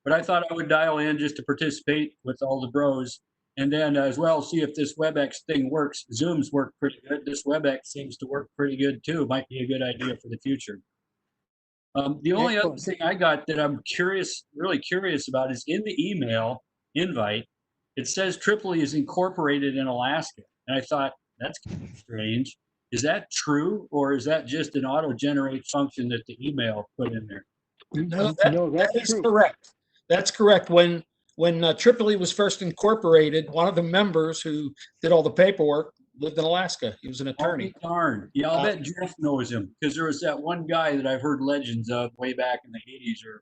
But I thought I would dial in just to participate with all the bros. And then as well, see if this WebEx thing works. Zoom's work pretty good. This WebEx seems to work pretty good too. Might be a good idea for the future. The only other thing I got that I'm really curious about is in the email invite, it says Tripoli is incorporated in Alaska. And I thought, that's kind of strange. Is that true, or is that just an auto-generate function that the email put in there? No, that is true. correct. That's correct. When Tripoli was first incorporated, one of the members who did all the paperwork lived in Alaska. He was an attorney. Oh, darn. Yeah, I'll bet Jeff knows him, because there was that one guy that I've heard legends of way back in the 80s or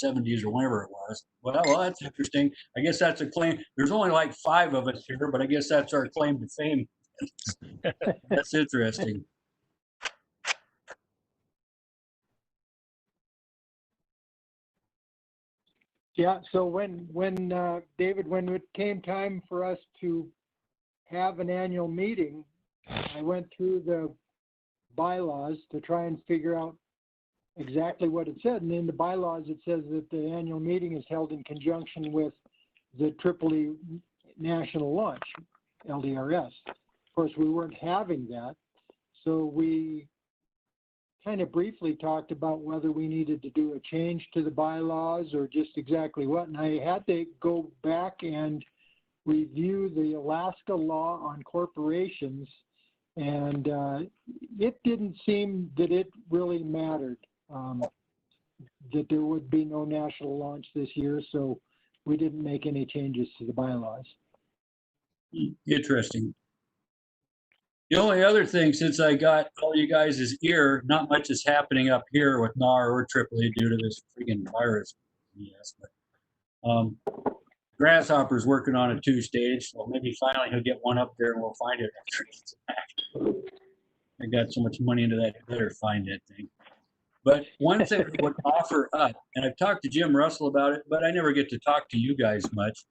70s or whenever it was. Well, that's interesting. I guess that's a claim. There's only like 5 of us here, but I guess that's our claim to fame. That's interesting. Yeah, so when David, when it came time for us to have an annual meeting, I went through the bylaws to try and figure out exactly what it said. And in the bylaws, it says that the annual meeting is held in conjunction with the Tripoli National Launch, LDRS. Of course, we weren't having that. So we kind of briefly talked about whether we needed to do a change to the bylaws or just exactly what. And I had to go back and review the Alaska law on corporations, and it didn't seem that it really mattered that there would be no national launch this year, so we didn't make any changes to the bylaws. Interesting. The only other thing, since I got all you guys' ear, not much is happening up here with NAR or Tripoli due to this freaking virus. Yes, but Grasshopper's working on a 2-stage, so maybe finally he'll get one up there and we'll find it after he's back. I got so much money into that, better find that thing. But one thing I would offer up, and I've talked to Jim Russell about it, but I never get to talk to you guys much.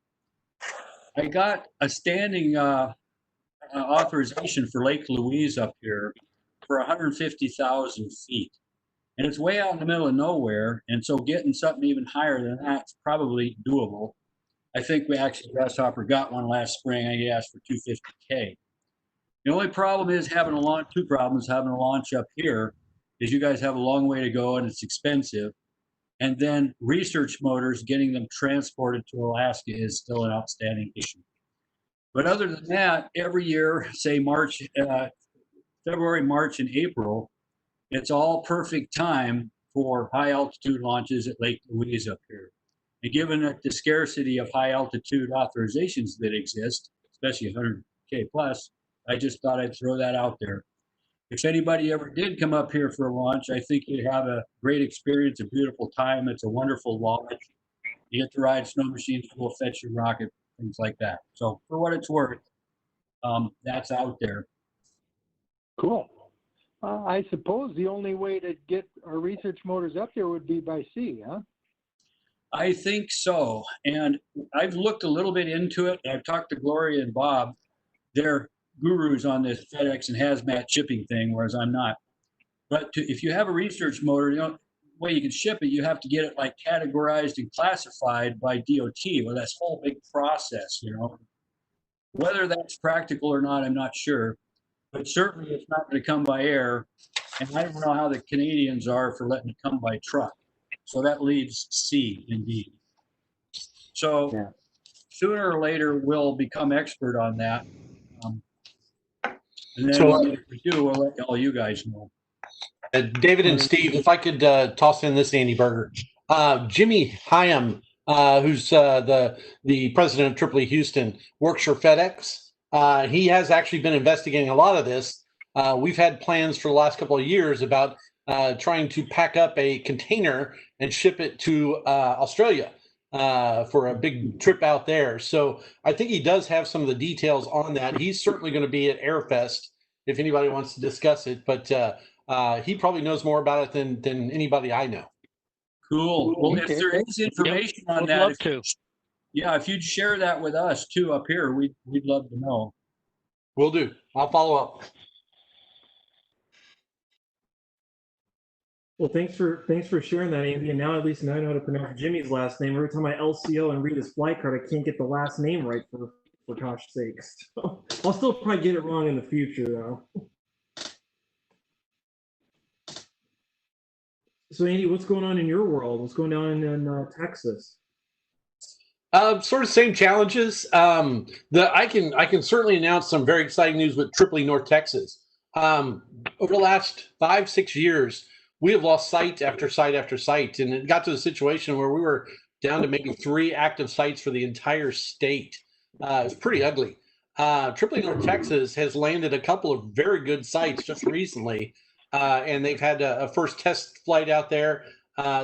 I got a standing authorization for Lake Louise up here for 150,000 feet. And it's way out in the middle of nowhere. And so getting something even higher than that's probably doable. I think we actually, Grasshopper got one last spring. I asked for 250K. The only problem is having a launch, two problems having a launch up here is you guys have a long way to go and it's expensive. And then research motors, getting them transported to Alaska is still an outstanding issue. But other than that, every year, say March, February, March, and April, it's all perfect time for high altitude launches at Lake Louise up here. And given that the scarcity of high altitude authorizations that exist, especially 100K plus, I just thought I'd throw that out there. If anybody ever did come up here for a launch, I think you'd have a great experience, a beautiful time. It's a wonderful launch. You get to ride snow machines, will fetch your rocket, things like that. So for what it's worth, that's out there. Cool. I suppose the only way to get our research motors up there would be by sea, huh? I think so. And I've looked a little bit into it. I've talked to Gloria and Bob. They're gurus on this FedEx and hazmat shipping thing, whereas I'm not. But if you have a research motor, the way you can ship it, you have to get it like categorized and classified by DOT. Well, that's a whole big process, you know. Whether that's practical or not, I'm not sure. But certainly it's not going to come by air. And I don't know how the Canadians are for letting it come by truck. So that leaves sea, indeed. So yeah. Sooner or later, we'll become expert on that. And then if we do, we'll let all you guys know. David and Steve, if I could toss in this Andy Berger. Jimmy Hyam, who's the president of Tripoli Houston, works for FedEx. He has actually been investigating a lot of this. We've had plans for the last couple of years about trying to pack up a container and ship it to Australia for a big trip out there. So I think he does have some of the details on that. He's certainly going to be at Airfest if anybody wants to discuss it, but he probably knows more about it than anybody I know. Cool. Well, if there is information on that, love to. Yeah, if you'd share that with us too up here, we'd love to know. Will do. I'll follow up. Well, thanks for sharing that, Andy. And now at least I know how to pronounce Jimmy's last name. Every time I LCO and read his flight card, I can't get the last name right for gosh sakes. So I'll still probably get it wrong in the future, though. So, Andy, what's going on in your world? What's going on in Texas? Sort of same challenges. I can certainly announce some very exciting news with Tripoli, North Texas. Over the last 5-6 years, we have lost site after site after site, and it got to the situation where we were down to maybe 3 active sites for the entire state. It's pretty ugly. Tripoli, North Texas has landed a couple of very good sites just recently, and they've had a first test flight out there.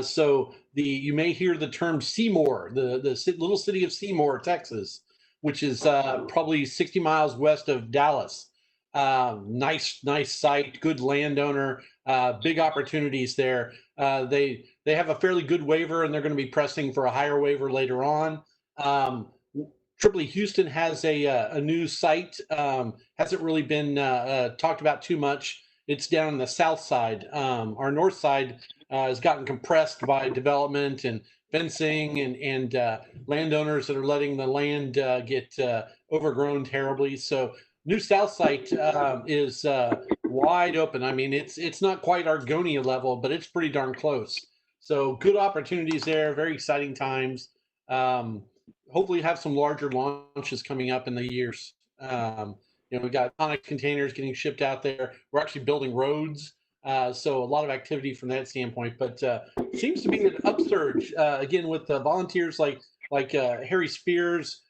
So you may hear the term Seymour, the little city of Seymour, Texas, which is probably 60 miles west of Dallas. Nice site, good landowner. big opportunities there. They have a fairly good waiver, and they're going to be pressing for a higher waiver later on. Tripoli Houston has a new site. Hasn't really been talked about too much. It's down on the south side. Our north side has gotten compressed by development and fencing and landowners that are letting the land get overgrown terribly. So new south site is wide open. I mean, it's not quite Argonia level, but it's pretty darn close. So good opportunities there. Very exciting times. Hopefully have some larger launches coming up in the years. We've got tonic containers getting shipped out there. We're actually building roads. So a lot of activity from that standpoint, but seems to be an upsurge again with volunteers like Harry Spears,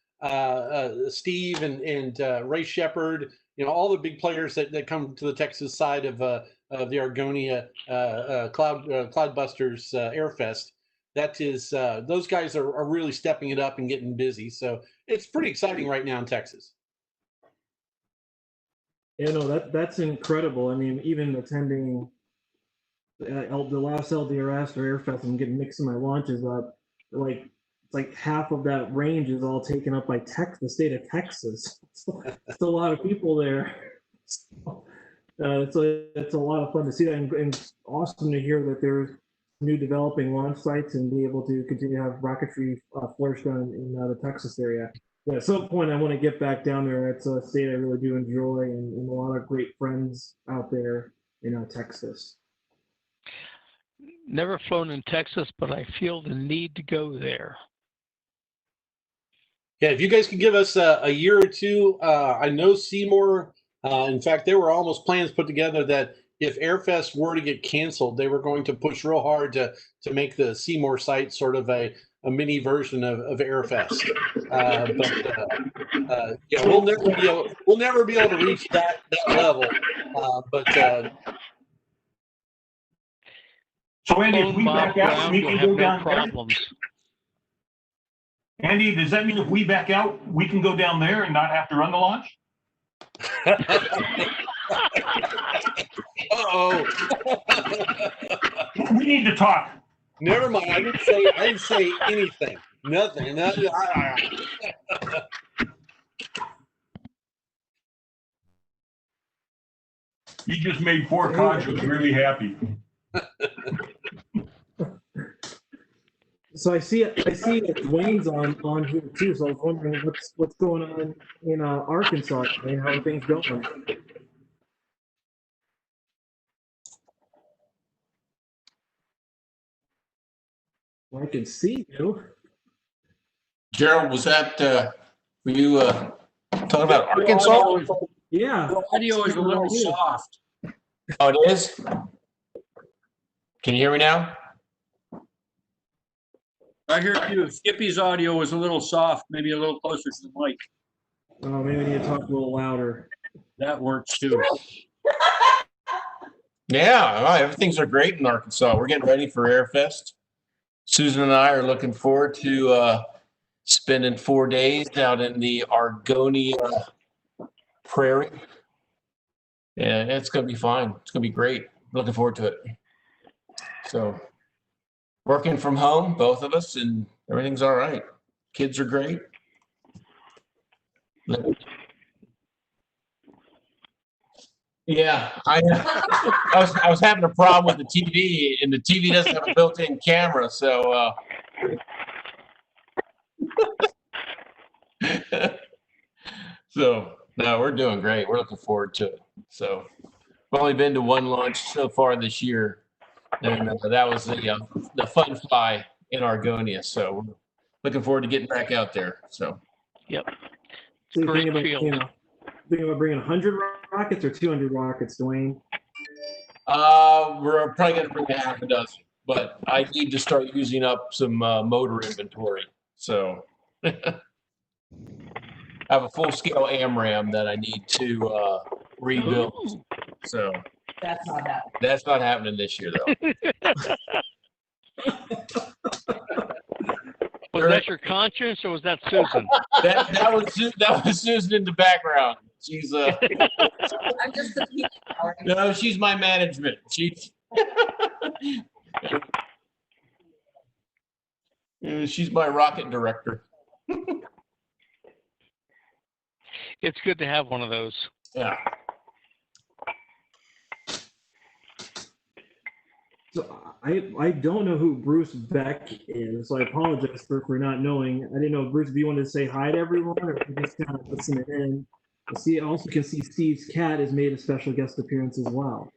Steve, and Ray Shepard. All the big players that come to the Texas side of the Argonia Cloudbusters Airfest. That is, those guys are really stepping it up and getting busy. So it's pretty exciting right now in Texas. Yeah, no, that's incredible. I mean, even attending the last LDRS or Airfest, I'm getting mixing my launches up. It's like half of that range is all taken up by the state of Texas. So it's a lot of people there. So, it's a lot of fun to see that, and awesome to hear that there's new developing launch sites and be able to continue to have rocketry flourish down in the Texas area. Yeah, at some point, I want to get back down there. It's a state I really do enjoy, and a lot of great friends out there in Texas. Never flown in Texas, but I feel the need to go there. Yeah, if you guys could give us a year or two, I know Seymour. In fact, there were almost plans put together that if Airfest were to get canceled, they were going to push real hard to make the Seymour site sort of a mini version of Airfest. Yeah, we'll never be able to reach that level. So Andy, if we back out, we can go down there? Andy, does that mean if we back out, we can go down there and not have to run the launch? Uh-oh. We need to talk. Never mind. I didn't say anything. Nothing. You just made poor Conjures really happy. So I see Dwayne's on here too. So I was wondering what's going on in Arkansas. And how are things going? Well, I can see you. Gerald, was that were you talking about Arkansas? Yeah. The audio is a little soft. Oh, it is? Can you hear me now? I hear you. Skippy's audio was a little soft, maybe a little closer to the mic. Oh, maybe we need to talk a little louder. That works too. Yeah, everything's great in Arkansas. We're getting ready for Airfest. Susan and I are looking forward to spending 4 days out in the Argonia Prairie. Yeah, it's going to be fine. It's going to be great. Looking forward to it. So, working from home, both of us, and everything's all right. Kids are great. Yeah, I was having a problem with the TV, and the TV doesn't have a built-in camera, so so no, we're doing great. We're looking forward to it. So we've only been to one launch so far this year, and that was the fun fly in Argonia. So we're looking forward to getting back out there. So yep, So you great think about, field. thinking about bringing 100 rockets or 200 rockets, Dwayne? we're probably going to bring a half a dozen, but I need to start using up some motor inventory. So I have a full-scale AMRAM that I need to rebuild. So That's not happening. that's not happening this year, though. Was that your conscience or was that Susan? that was Susan in the background. She's I'm just the people. no, she's my management. She's she's my rocket director. It's good to have one of those. Yeah. So I don't know who Bruce Beck is, so I apologize for not knowing. I didn't know, Bruce, if you wanted to say hi to everyone or if you just kind of listening in. I also can see Steve's cat has made a special guest appearance as well.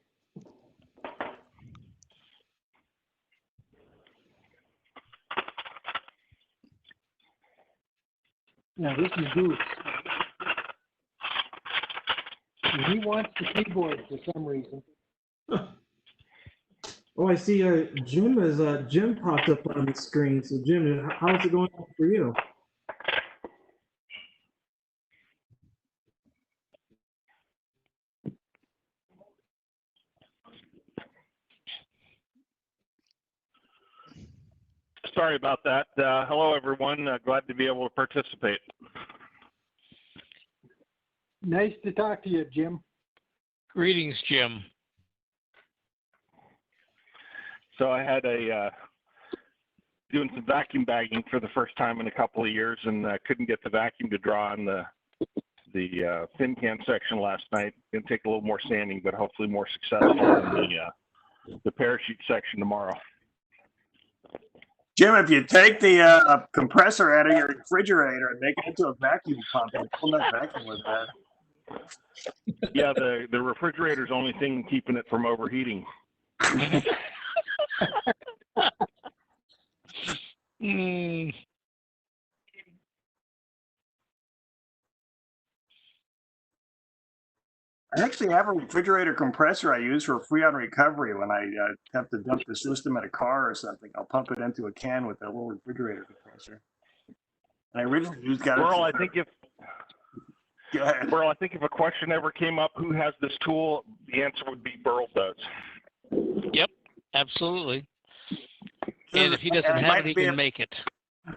Now this is Bruce. He wants the keyboard for some reason. Oh, I see. Jim popped up on the screen. So Jim, how's it going for you? Sorry about that. Hello, everyone. Glad to be able to participate. Nice to talk to you, Jim. Greetings, Jim. So I had doing some vacuum bagging for the first time in a couple of years, and couldn't get the vacuum to draw on the fin can section last night. Gonna take a little more sanding, but hopefully more successful in the parachute section tomorrow. Jim, if you take the compressor out of your refrigerator and make it into a vacuum pump, and pull that vacuum with that. Yeah, the refrigerator's the only thing keeping it from overheating. I actually have a refrigerator compressor I use for Freon recovery when I have to dump the system in a car or something. I'll pump it into a can with a little refrigerator compressor. And I originally used Burl, I think if Go ahead. Burl, I think if a question ever came up, who has this tool, the answer would be Burl does. Yep, absolutely. And if he doesn't have it, he can make it.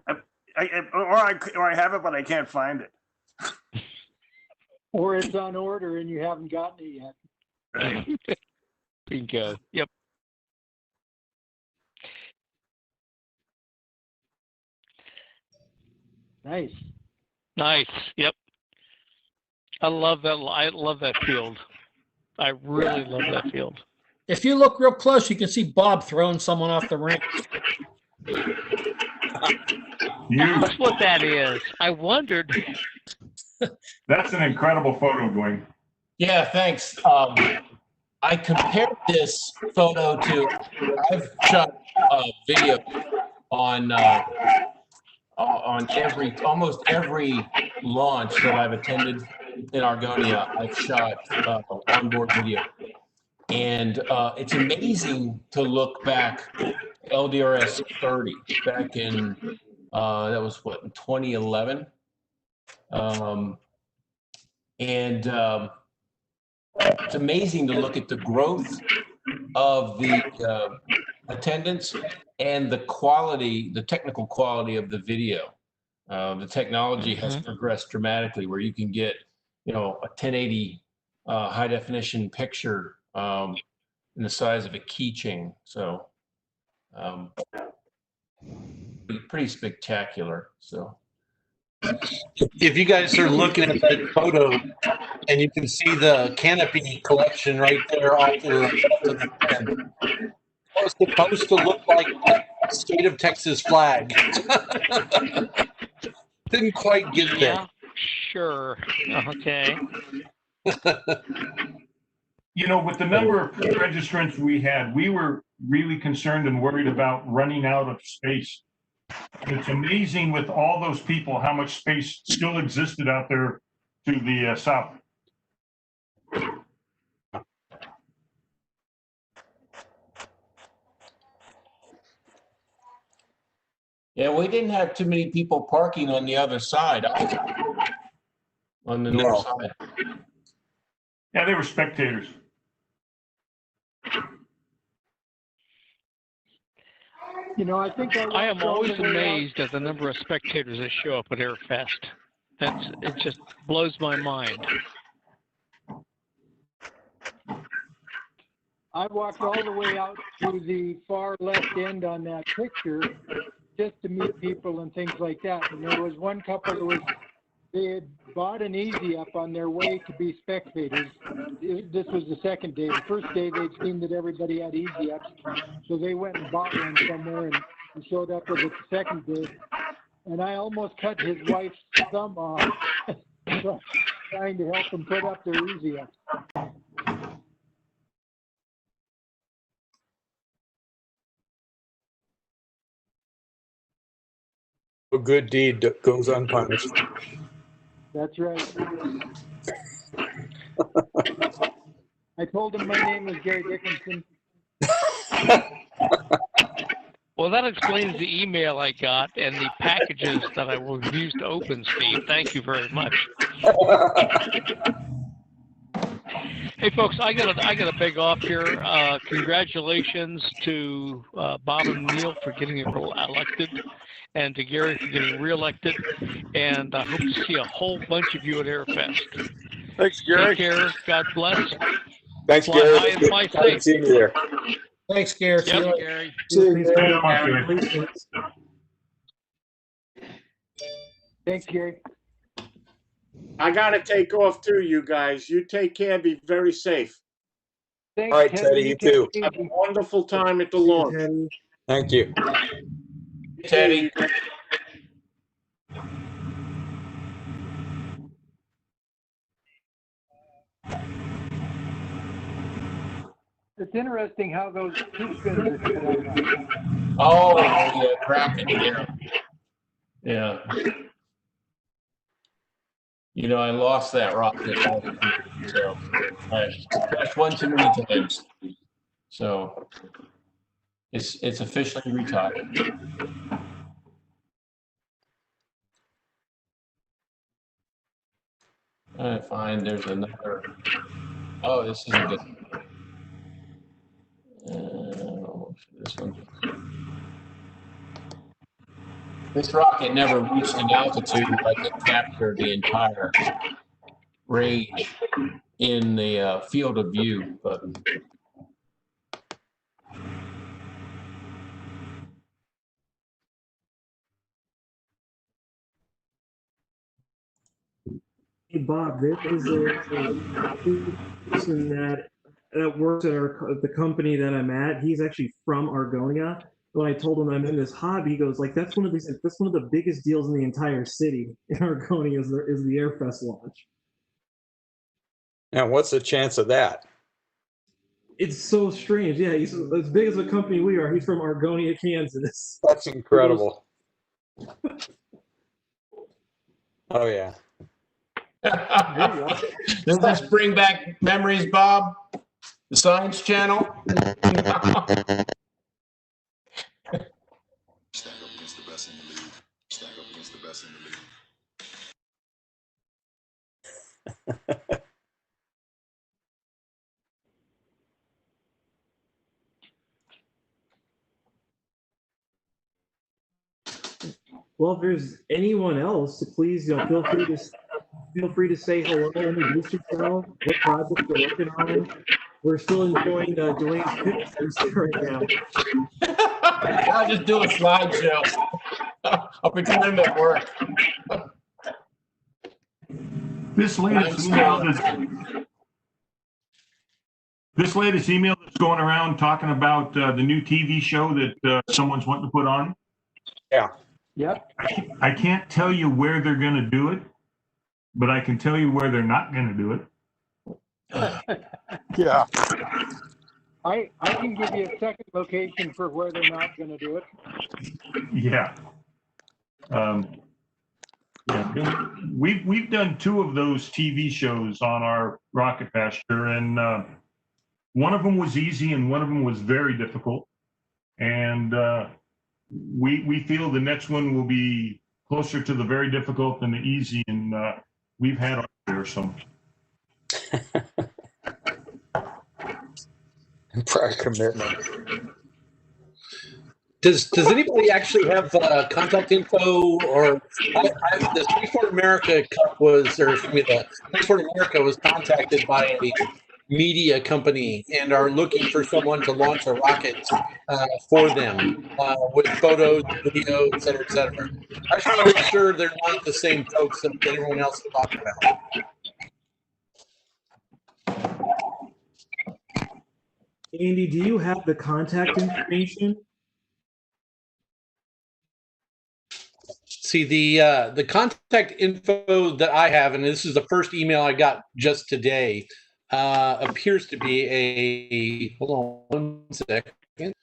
Or I have it, but I can't find it. Or it's on order and you haven't gotten it yet. Right. Bingo. Yep. Nice. Nice. Yep. I love that. I love that field. I really love that field. If you look real close, you can see Bob throwing someone off the ramp. That's what that is. I wondered. That's an incredible photo, Dwayne. Yeah, thanks. I compared this photo to, I've shot a video on almost every launch that I've attended in Argonia. I've shot onboard video. And it's amazing to look back, LDRS 30, back in, that was what, in 2011? It's amazing to look at the growth of the attendance and the quality, the technical quality of the video. The technology has progressed dramatically where you can get, a 1080 high definition picture in the size of a keychain. So pretty spectacular. So if you guys are looking at the photo and you can see the canopy collection right there off to the end, it's supposed to look like the state of Texas flag. Didn't quite get there. Yeah, sure. Okay. With the number of registrants we had, we were really concerned and worried about running out of space. It's amazing with all those people how much space still existed out there to the south. yeah, we didn't have too many people parking on the other side, on the north side. Yeah, they were spectators. I think I am always amazed at the number of spectators that show up at AirFest. It just blows my mind. I walked all the way out to the far left end on that picture just to meet people and things like that. And there was one couple that they had bought an Easy Up on their way to be spectators. This was the second day. The first day they'd seen that everybody had Easy Ups, so they went and bought one somewhere and showed up with it the second day. And I almost cut his wife's thumb off trying to help them put up their Easy Ups. A good deed goes unpunished. That's right. I told him my name was Gary Dickinson. Well, that explains the email I got and the packages that I refused to open, Steve. Thank you very much. Hey, folks, I got a big off here. Congratulations to Bob and Neil for getting elected, and to Gary for getting reelected. And I hope to see a whole bunch of you at Airfest. Thanks, Gary. Take care. God bless. Thanks, Fly Gary. high and fly safe. Seeing you there. Thanks, Gary. Yep, Gary. Thanks, Gary. I gotta take off too, you guys. You take care. Be very safe. Thanks, All right, Teddy, you too. Have a wonderful time at the launch. Thank you. Teddy. It's interesting how those two spins are set up. Oh, yeah, Kraken, yeah. Yeah. You know, I lost that rocket, so I crashed one too many times. So it's officially retired. I find there's another. Oh, this is a good. This one. This rocket never reached an altitude like it captured the entire range in the field of view. But Hey, Bob, there is a person that works at the company that I'm at. He's actually from Argonia. When I told him I'm in this hobby, he goes like, "That's one of the biggest deals in the entire city in Argonia is the Airfest launch." Now, what's the chance of that? It's so strange. Yeah, he's as big as a company we are. He's from Argonia, Kansas. That's incredible. Oh yeah. Does this bring back memories, Bob? The Science Channel? Stack up against the best in the league. Stack up against the best in the league. Well, if there's anyone else, please feel free to say hello, introduce yourself, what project you're working on. We're still enjoying Dwayne's pictures right now. I'll just do a slideshow. I'll pretend I'm at work. This latest email that's going around talking about the new TV show that someone's wanting to put on. Yeah. Yep. I can't tell you where they're going to do it, but I can tell you where they're not going to do it. Yeah. I can give you a second location for where they're not going to do it. Yeah. We've done 2 of those TV shows on our rocket pasture, and one of them was easy and one of them was very difficult. And we feel the next one will be closer to the very difficult than the easy, and we've had our share, so. Prior commitment. Does anybody actually have contact info, or the Spaceport America Cup was, or excuse me, the Spaceport America was contacted by media company and are looking for someone to launch a rocket for them with photos, video, et cetera, et cetera. I just want to make sure they're not the same folks that everyone else is talking about. Andy, do you have the contact information? See, the contact info that I have, and this is the first email I got just today, appears to be a, hold on 1 second.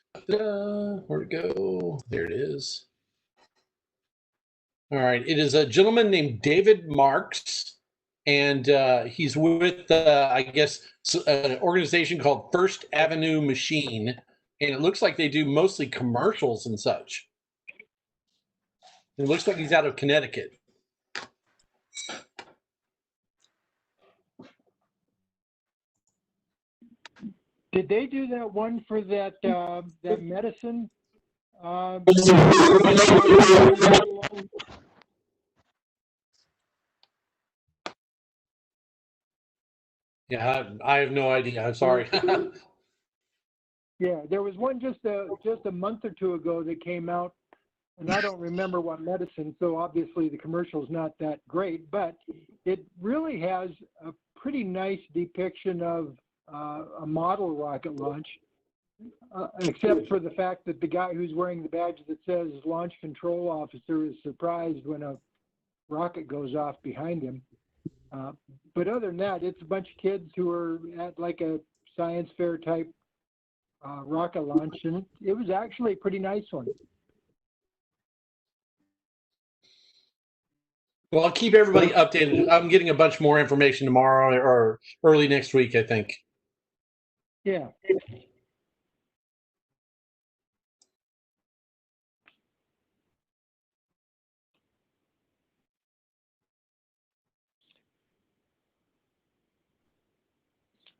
Where'd it go? There it is. All right. It is a gentleman named David Marks, and he's with, I guess, an organization called First Avenue Machine, and it looks like they do mostly commercials and such. It looks like he's out of Connecticut. Did they do that one for that that medicine? Yeah, I have no idea. I'm sorry. Yeah, there was one just a month or two ago that came out, and I don't remember what medicine, so obviously the commercial's not that great, but it really has a pretty nice depiction of a model rocket launch, except for the fact that the guy who's wearing the badge that says Launch Control Officer is surprised when a rocket goes off behind him. But other than that, it's a bunch of kids who are at like a science fair type rocket launch, and it was actually a pretty nice one. Well, I'll keep everybody updated. I'm getting a bunch more information tomorrow or early next week, I think. Yeah.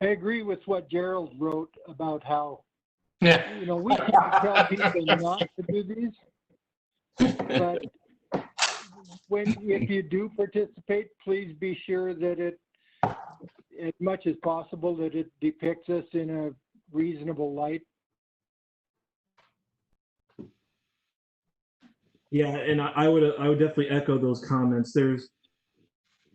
I agree with what Gerald wrote about how, you know, we can't tell people not to do these, but if you do participate, please be sure that it, as much as possible, that it depicts us in a reasonable light. Yeah, and I would definitely echo those comments. There's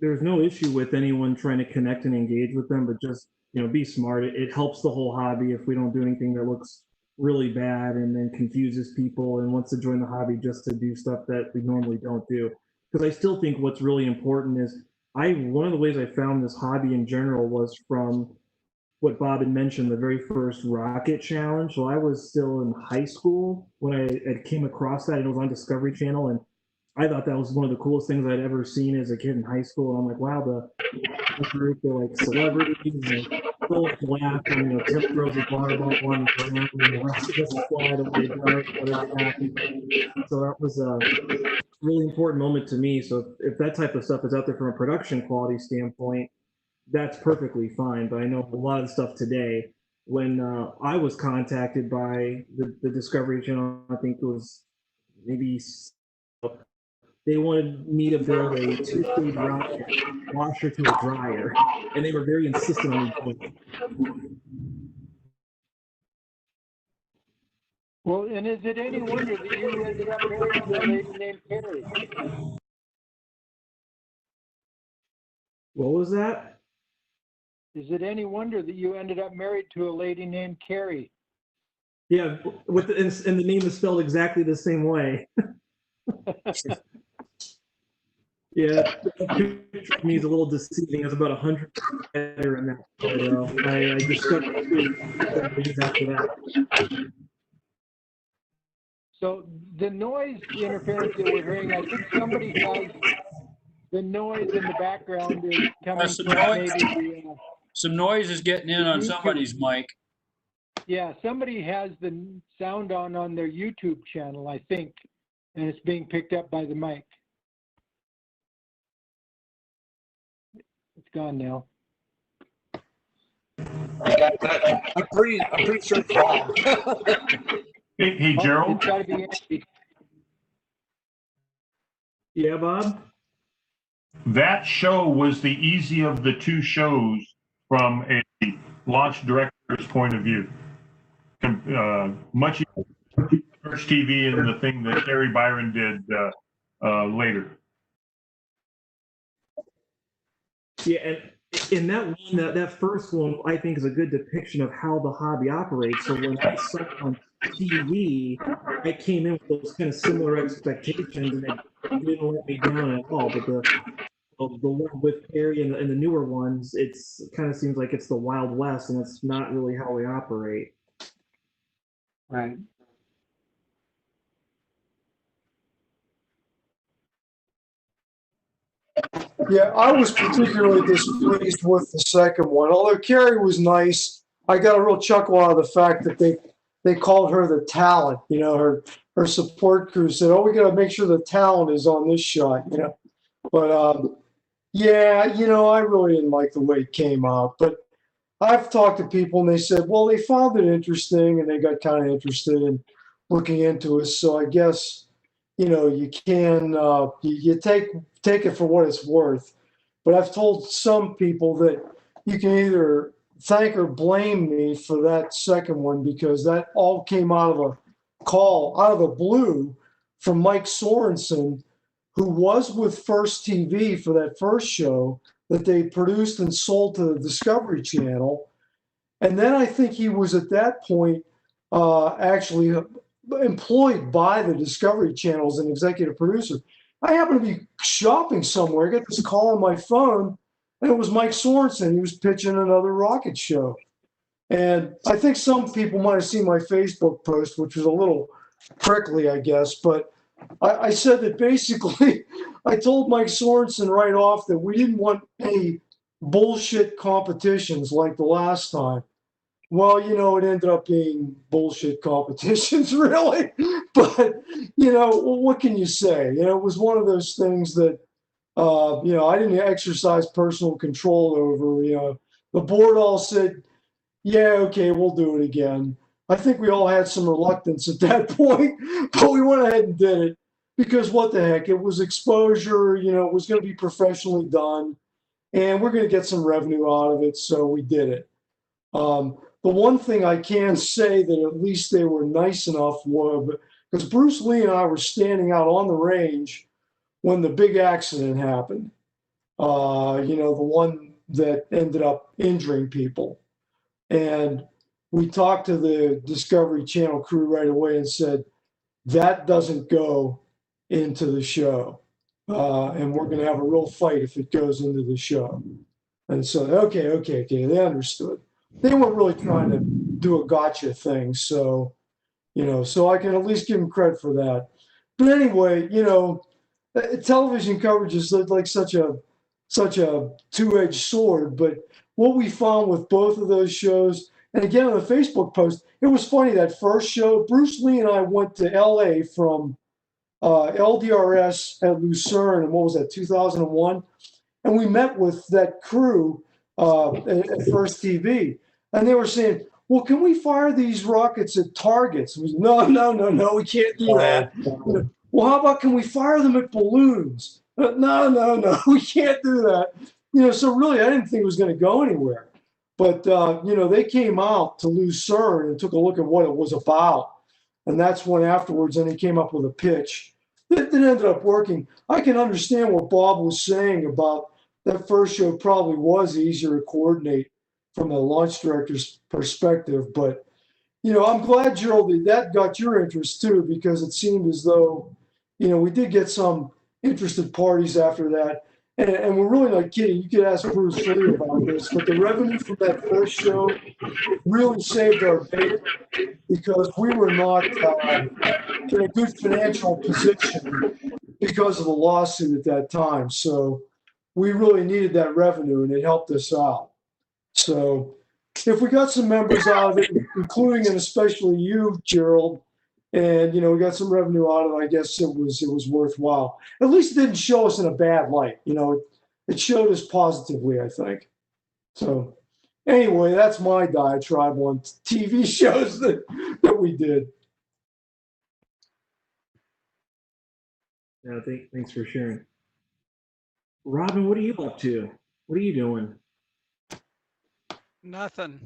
no issue with anyone trying to connect and engage with them, but just, you know, be smart. It helps the whole hobby if we don't do anything that looks really bad and then confuses people and wants to join the hobby just to do stuff that we normally don't do. Because I still think what's really important is one of the ways I found this hobby in general was from what Bob had mentioned, the very first rocket challenge. So I was still in high school when I came across that, and it was on Discovery Channel, and I thought that was one of the coolest things I'd ever seen as a kid in high school. And I'm like, wow, the group, they're like celebrities, and full of laugh, and, you know, Tim throws a water bottle on the ground, and the rest of us slide away dark, whatever happened. So that was a really important moment to me. So if that type of stuff is out there from a production quality standpoint, that's perfectly fine. But I know a lot of stuff today, when I was contacted by the Discovery Channel, I think it was maybe, they wanted me to build a two-stage rocket washer to a dryer, and they were very insistent on me doing it. Well, and is it any wonder that you ended up married to a lady named Carrie? What was that? Is it any wonder that you ended up married to a lady named Carrie? Yeah, and the name is spelled exactly the same way. Yeah, that picture to me is a little deceiving. It's about 100 better in that photo. I discovered after that. So the noise interference that we're hearing, I think somebody has the noise in the background is coming Some from noise. maybe Some noise is getting in on somebody's mic. Yeah, somebody has the sound on their YouTube channel, I think, and it's being picked up by the mic. It's gone now. I'm pretty sure it's wrong. Hey, Gerald. It's gotta be Andy. Yeah, Bob? That show was the easy of the two shows from a launch director's point of view. Much First TV and the thing that Terry Byron did later. Yeah, and in that one, that first one, I think is a good depiction of how the hobby operates. So when I saw it on TV, I came in with those kind of similar expectations, and it didn't let me down at all. But the one with Perry and the newer ones, it kind of seems like it's the Wild West, and it's not really how we operate. Right. Yeah, I was particularly displeased with the second one. Although Carrie was nice, I got a real chuckle out of the fact that they called her the talent. You know, her support crew said, "Oh, we got to make sure the talent is on this shot." You know, but yeah, you know, I really didn't like the way it came out. But I've talked to people and they said, well, they found it interesting and they got kind of interested in looking into it. So I guess, you know, you can you take it for what it's worth. But I've told some people that you can either thank or blame me for that second one, because that all came out of a call out of the blue from Mike Sorensen, who was with First TV for that first show that they produced and sold to the Discovery Channel. And then I think he was at that point actually employed by the Discovery Channel as an executive producer. I happened to be shopping somewhere, I got this call on my phone, and it was Mike Sorensen. He was pitching another rocket show. And I think some people might have seen my Facebook post, which was a little prickly, I guess, but I said that basically I told Mike Sorensen right off that we didn't want any bullshit competitions like the last time. Well, you know, it ended up being bullshit competitions, really. But, you know, what can you say? You know, it was one of those things that, you know, I didn't exercise personal control over. You know, the board all said, yeah, okay, we'll do it again. I think we all had some reluctance at that point, but we went ahead and did it because what the heck, it was exposure, you know, it was going to be professionally done and we're going to get some revenue out of it. So we did it. The one thing I can say that at least they were nice enough was, because Bruce Lee and I were standing out on the range when the big accident happened, you know, the one that ended up injuring people. And we talked to the Discovery Channel crew right away and said, that doesn't go into the show. And we're going to have a real fight if it goes into the show. And so, okay, they understood. They weren't really trying to do a gotcha thing. So, you know, so I can at least give them credit for that. But anyway, you know, television coverage is like such a two-edged sword. But what we found with both of those shows, and again on the Facebook post, it was funny, that first show, Bruce Lee and I went to LA from LDRS at Lucerne, and what was that, 2001? And we met with that crew at First TV, and they were saying, well, can we fire these rockets at targets? No, we can't do that. Well, how about, can we fire them at balloons? No, we can't do that. You know, so really, I didn't think it was going to go anywhere. But, you know, they came out to Lucerne and took a look at what it was about. And that's when afterwards, then he came up with a pitch that ended up working. I can understand what Bob was saying about that first show probably was easier to coordinate from a launch director's perspective. But, you know, I'm glad, Gerald, that got your interest too, because it seemed as though, you know, we did get some interested parties after that. And we're really not kidding. You could ask Bruce Lee about this, but the revenue from that first show really saved our bacon, because we were not in a good financial position because of the lawsuit at that time. So we really needed that revenue, and it helped us out. So if we got some members out of it, including and especially you, Gerald, and, you know, we got some revenue out of it, I guess it was worthwhile. At least it didn't show us in a bad light. You know, it showed us positively, I think. So anyway, that's my diatribe on TV shows that we did. Yeah, thanks for sharing. Robin, what are you up to? What are you doing? Nothing.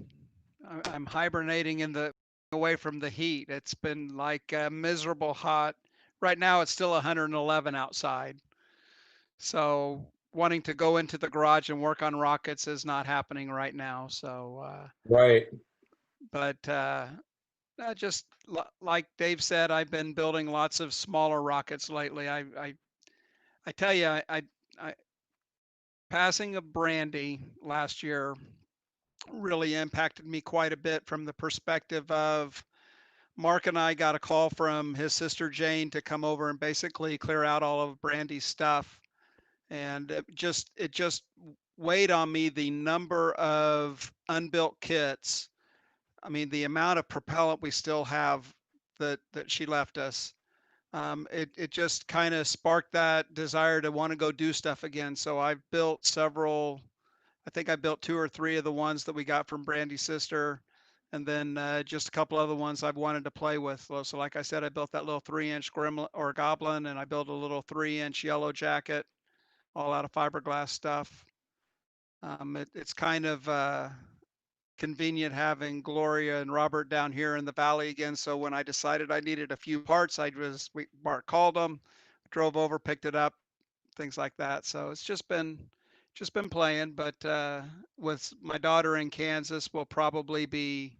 I'm hibernating in the away from the heat. It's been like miserable hot. Right now it's still 111 outside. So wanting to go into the garage and work on rockets is not happening right now. So Right. but just like Dave said, I've been building lots of smaller rockets lately. I tell you, I passing of Brandy last year really impacted me quite a bit from the perspective of Mark and I got a call from his sister Jane to come over and basically clear out all of Brandy's stuff. And it just weighed on me the number of unbuilt kits. I mean, the amount of propellant we still have that she left us. It just kind of sparked that desire to want to go do stuff again. So I've built several. I think I built 2 or 3 of the ones that we got from Brandy's sister, and then just a couple other ones I've wanted to play with. So like I said, I built that little 3-inch gremlin or goblin, and I built a little 3-inch yellow jacket, all out of fiberglass stuff. It's kind of convenient having Gloria and Robert down here in the valley again. So when I decided I needed a few parts, Mark called them, drove over, picked it up, things like that. So it's just been playing, but with my daughter in Kansas, we'll probably be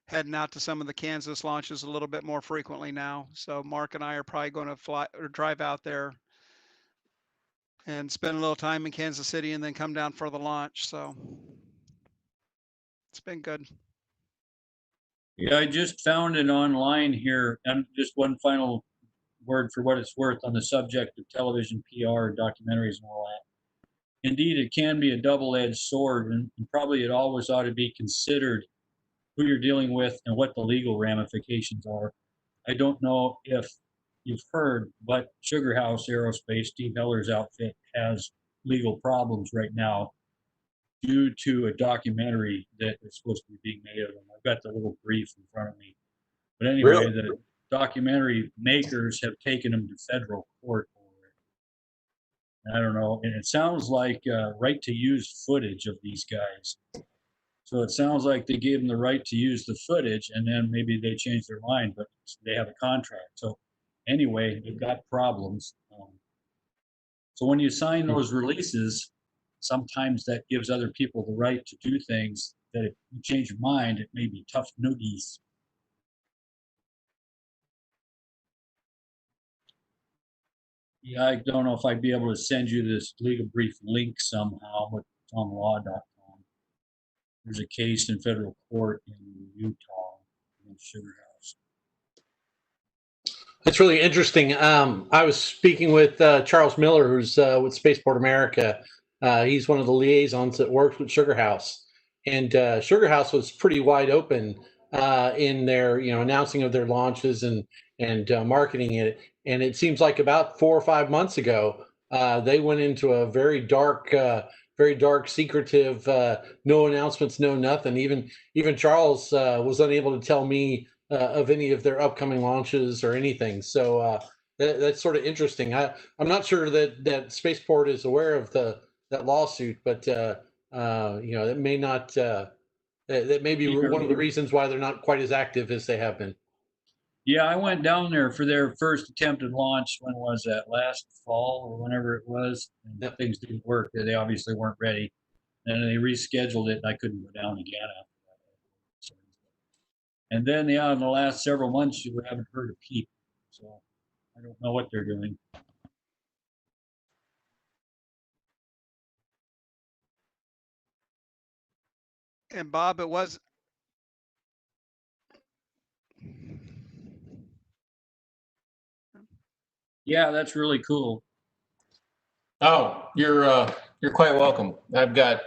heading out to some of the Kansas launches a little bit more frequently now. So Mark and I are probably going to fly or drive out there and spend a little time in Kansas City and then come down for the launch. So it's been good. Yeah, I just found it online here. And just one final word for what it's worth on the subject of television PR, documentaries, and all that. Indeed, it can be a double-edged sword, and probably it always ought to be considered who you're dealing with and what the legal ramifications are. I don't know if you've heard, but Sugar House Aerospace, Steve Heller's outfit, has legal problems right now due to a documentary that is supposed to be being made of them. I've got the little brief in front of me. But anyway, Really? the documentary makers have taken them to federal court over it. I don't know, and it sounds like right to use footage of these guys. So it sounds like they gave them the right to use the footage, and then maybe they changed their mind, but they have a contract. So anyway, they've got problems. So when you sign those releases, sometimes that gives other people the right to do things that if you change your mind, it may be tough noogies. Yeah, I don't know if I'd be able to send you this legal brief link somehow with tomlaw.com. There's a case in federal court in Utah in Sugar House. That's really interesting. I was speaking with Charles Miller, who's with Spaceport America. He's one of the liaisons that works with Sugar House, and Sugar House was pretty wide open in their, announcing of their launches and marketing it. And it seems like about 4 or 5 months ago, they went into a very dark, secretive, no announcements, no nothing. Even Charles was unable to tell me of any of their upcoming launches or anything. So that's sort of interesting. I'm not sure that Spaceport is aware of that lawsuit, but it may not. That may be one of the reasons why they're not quite as active as they have been. Yeah, I went down there for their first attempted launch. When was that? Last fall or whenever it was. And things didn't work. They obviously weren't ready. And they rescheduled it, and I couldn't go down again after that. And then, in the last several months, you haven't heard a peep. So I don't know what they're doing. And Bob, it was. Yeah, that's really cool. Oh, you're quite welcome. I've got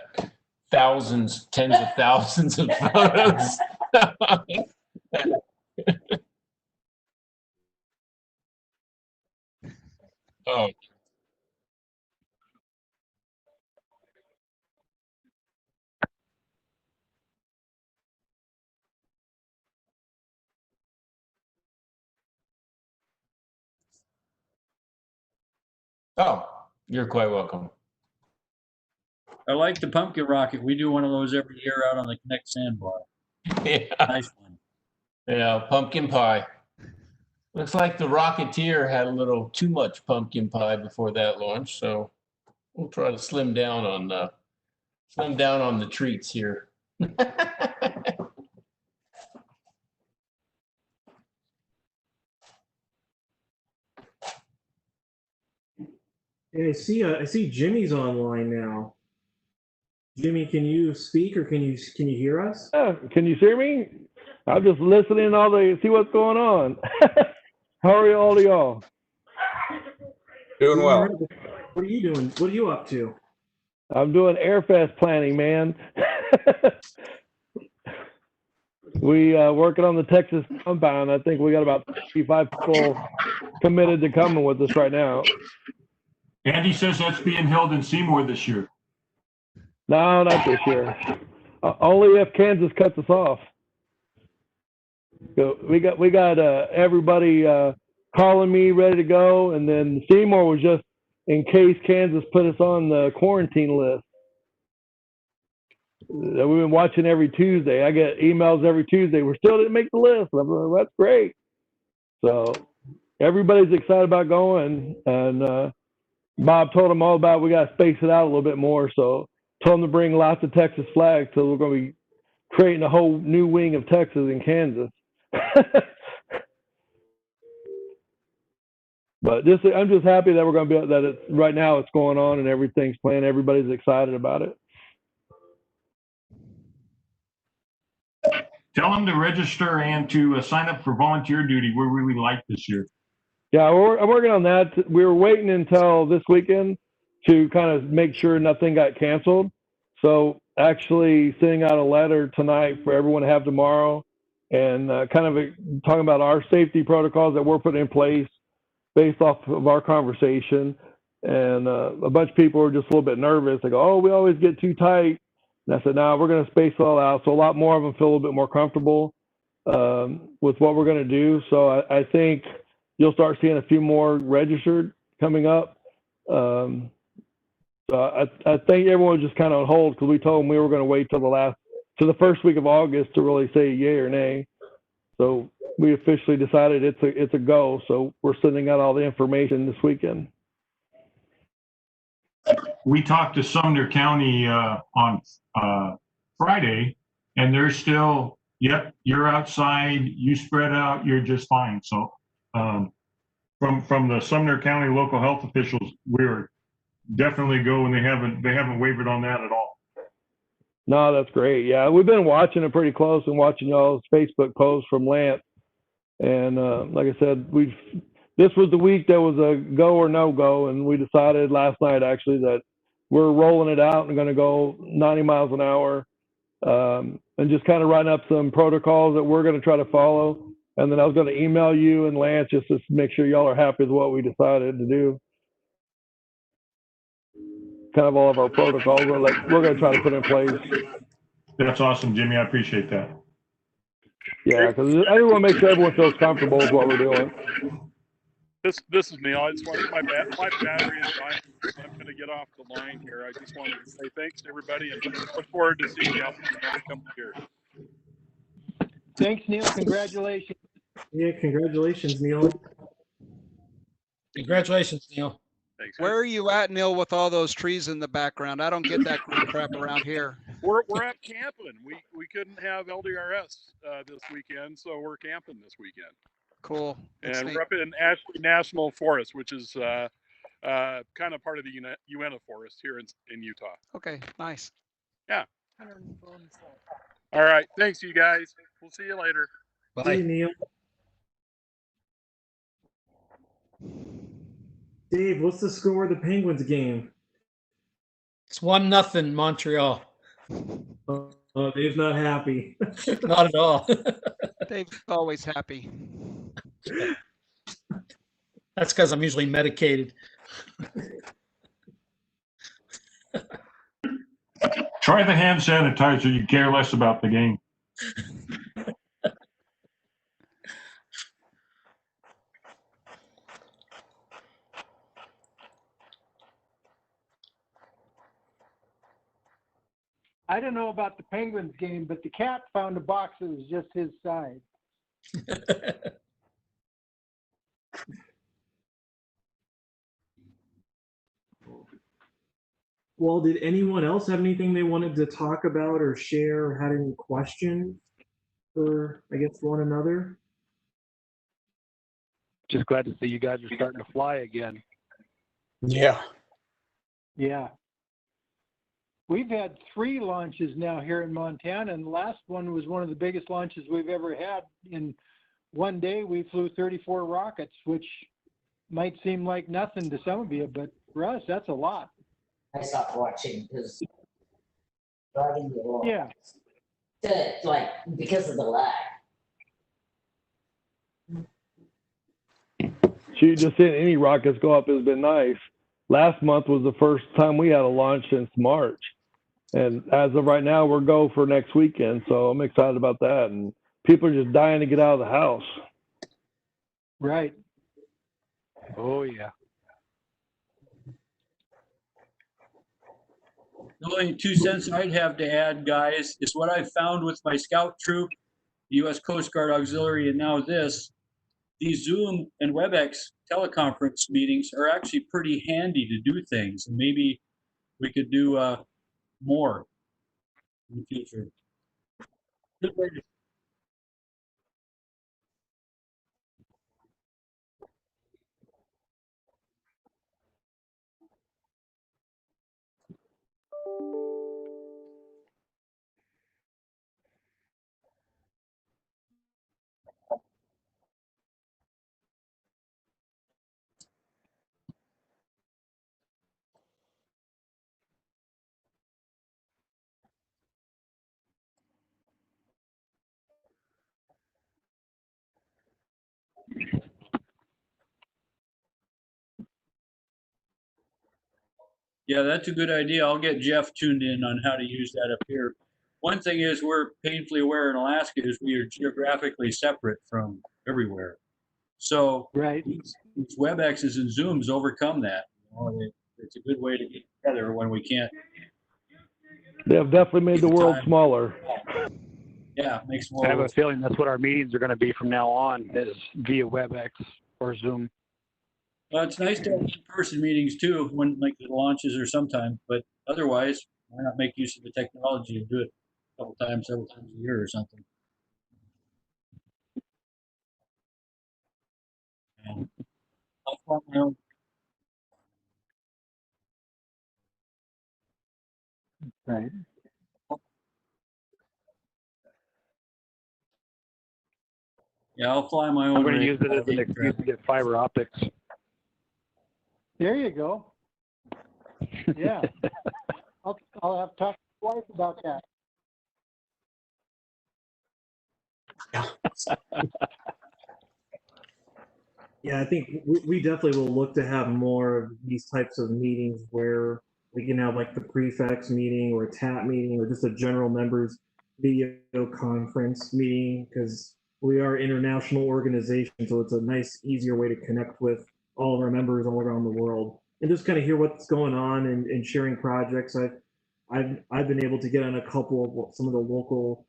thousands, tens of thousands of photos. Oh. Oh, you're quite welcome. I like the pumpkin rocket. We do one of those every year out on the Connect Sandbar. Yeah. Nice one. Yeah, pumpkin pie. Looks like the Rocketeer had a little too much pumpkin pie before that launch, so we'll try to slim down on the treats here. Yeah, I see Jimmy's online now. Jimmy, can you speak or can you hear us? Can you hear me? I'm just listening all the see what's going on. How are all of y'all? Doing well. What are you doing? What are you up to? I'm doing Airfest planning, man. We working on the Texas compound. I think we got about 35 people committed to coming with us right now. Andy says that's being held in Seymour this year. No, not this year. Only if Kansas cuts us off. So we got everybody calling me ready to go, and then Seymour was just in case Kansas put us on the quarantine list. We've been watching every Tuesday. I get emails every Tuesday. We still didn't make the list. I'm like, that's great. So everybody's excited about going, and Bob told them all about we got to space it out a little bit more. So told them to bring lots of Texas flags. So we're going to be creating a whole new wing of Texas in Kansas. But I'm just happy that we're going to be that it's right now it's going on and everything's planned. Everybody's excited about it. Tell them to register and to sign up for volunteer duty. We're really light this year. Yeah, I'm working on that. We were waiting until this weekend to kind of make sure nothing got canceled. So actually sending out a letter tonight for everyone to have tomorrow, and kind of talking about our safety protocols that we're putting in place based off of our conversation. And a bunch of people are just a little bit nervous. They go, oh, we always get too tight. And I said, no, we're going to space it all out. So a lot more of them feel a little bit more comfortable with what we're going to do. So I think you'll start seeing a few more registered coming up. So I think everyone was just kind of on hold because we told them we were going to wait till the first week of August to really say yay or nay. So we officially decided it's a go. So we're sending out all the information this weekend. We talked to Sumner County on Friday, and they're still, yep, you're outside, you spread out, you're just fine. So from the Sumner County local health officials, we're definitely go, and they haven't wavered on that at all. No, that's great. Yeah, we've been watching it pretty close and watching y'all's Facebook posts from Lance. And like I said, this was the week that was a go or no go, and we decided last night actually that we're rolling it out and going to go 90 miles an hour, and just kind of writing up some protocols that we're going to try to follow. And then I was going to email you and Lance just to make sure y'all are happy with what we decided to do. Kind of all of our protocols we're going to try to put in place. That's awesome, Jimmy. I appreciate that. Yeah, because I just want to make sure everyone feels comfortable with what we're doing. This is Neil. I just want my battery is dying. I'm going to get off the line here. I just wanted to say thanks to everybody and look forward to seeing you next couple of years. Thanks, Neil. Congratulations. Yeah, congratulations, Neil. Congratulations, Neil. Thanks. Where are you at, Neil, with all those trees in the background? I don't get that crap around here. We're at camping. We couldn't have LDRS this weekend, so we're camping this weekend. Cool. And we're up in Ashley National Forest, which is kind of part of the UNA Forest here in Utah. Okay, nice. Yeah. All right. Thanks, you guys. We'll see you later. Bye. See you, Neil. Dave, what's the score of the Penguins game? It's 1-0 Montreal. Oh, Dave's not happy. Not at all. Dave's always happy. That's because I'm usually medicated. Try the hand sanitizer. You care less about the game. I don't know about the Penguins game, but the cat found a box that was just his size. Well, did anyone else have anything they wanted to talk about or share or had any questions for, I guess, one another? Just glad to see you guys are starting to fly again. Yeah. Yeah. We've had 3 launches now here in Montana, and the last one was one of the biggest launches we've ever had. In one day, we flew 34 rockets, which might seem like nothing to some of you, but for us, that's a lot. I stopped watching because driving the wall. Yeah. Like, because of the lag. Shoot, just seeing any rockets go up has been nice. Last month was the first time we had a launch since March. And as of right now, we're go for next weekend. So I'm excited about that. And people are just dying to get out of the house. Right. Oh, yeah. The only 2 cents I'd have to add, guys, is what I found with my scout troop, the U.S. Coast Guard Auxiliary, and now this. These Zoom and WebEx teleconference meetings are actually pretty handy to do things. And maybe we could do more in the future. Good way to Yeah, that's a good idea. I'll get Jeff tuned in on how to use that up here. One thing is we're painfully aware in Alaska is we are geographically separate from everywhere. So right. these WebExes and Zooms overcome that. It's a good way to get together when we can't. They have definitely made the world smaller. Yeah, makes I have more. a feeling that's what our meetings are going to be from now on, is via WebEx or Zoom. Well, it's nice to have in-person meetings too, when like the launches or sometime, but otherwise, why not make use of the technology and do it a couple times, several times a year or something. And I'll find my own. Right. Yeah, I'll fly my own. I'm going to use it as an excuse to get fiber optics. There you go. Yeah. I'll have to talk to my wife about that. Yeah, I think we definitely will look to have more of these types of meetings where we can have like the prefects meeting or a TAP meeting or just a general members video conference meeting, because we are international organization, so it's a nice, easier way to connect with all of our members all around the world and just kind of hear what's going on and sharing projects. I've been able to get on a couple of some of the local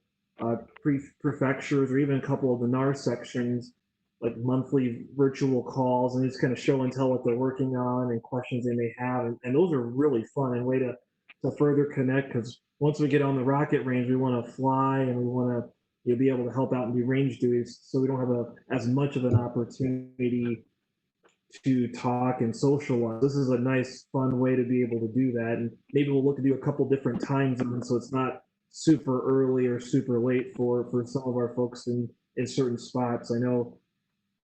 prefectures or even a couple of the NAR sections, like monthly virtual calls, and just kind of show and tell what they're working on and questions they may have. And those are really fun and way to further connect, because once we get on the rocket range, we want to fly and we want to be able to help out and do range duties, so we don't have as much of an opportunity to talk and socialize. This is a nice, fun way to be able to do that. And maybe we'll look to do a couple different time zones, so it's not super early or super late for some of our folks in certain spots. I know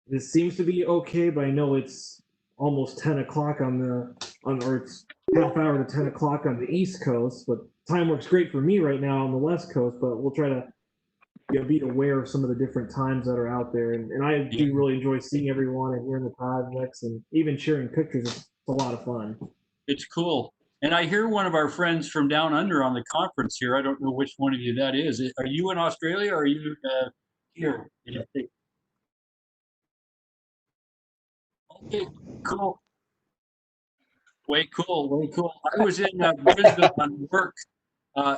this seems to be okay, but I know it's almost 10 o'clock or it's half hour to 10 o'clock on the East Coast, but time works great for me right now on the West Coast, but we'll try to be aware of some of the different times that are out there. And I do really enjoy seeing everyone and hearing the projects and even sharing pictures. It's a lot of fun. It's cool. And I hear one of our friends from down under on the conference here. I don't know which one of you that is. Are you in Australia or are you here? Okay, cool. Way cool, way cool. I was in Brisbane on work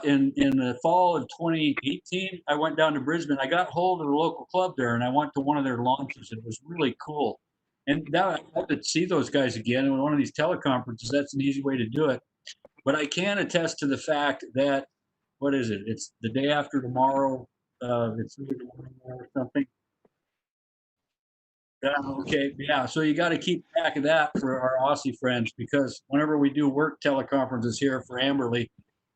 in the fall of 2018, I went down to Brisbane. I got hold of the local club there, and I went to one of their launches. It was really cool, and that I hope to see those guys again in one of these teleconferences. That's an easy way to do it. But I can attest to the fact that, what is it? It's the day after tomorrow. It's 3 in the morning or something. Yeah, okay, yeah. So you got to keep track of that for our Aussie friends, because whenever we do work teleconferences here for Amberley,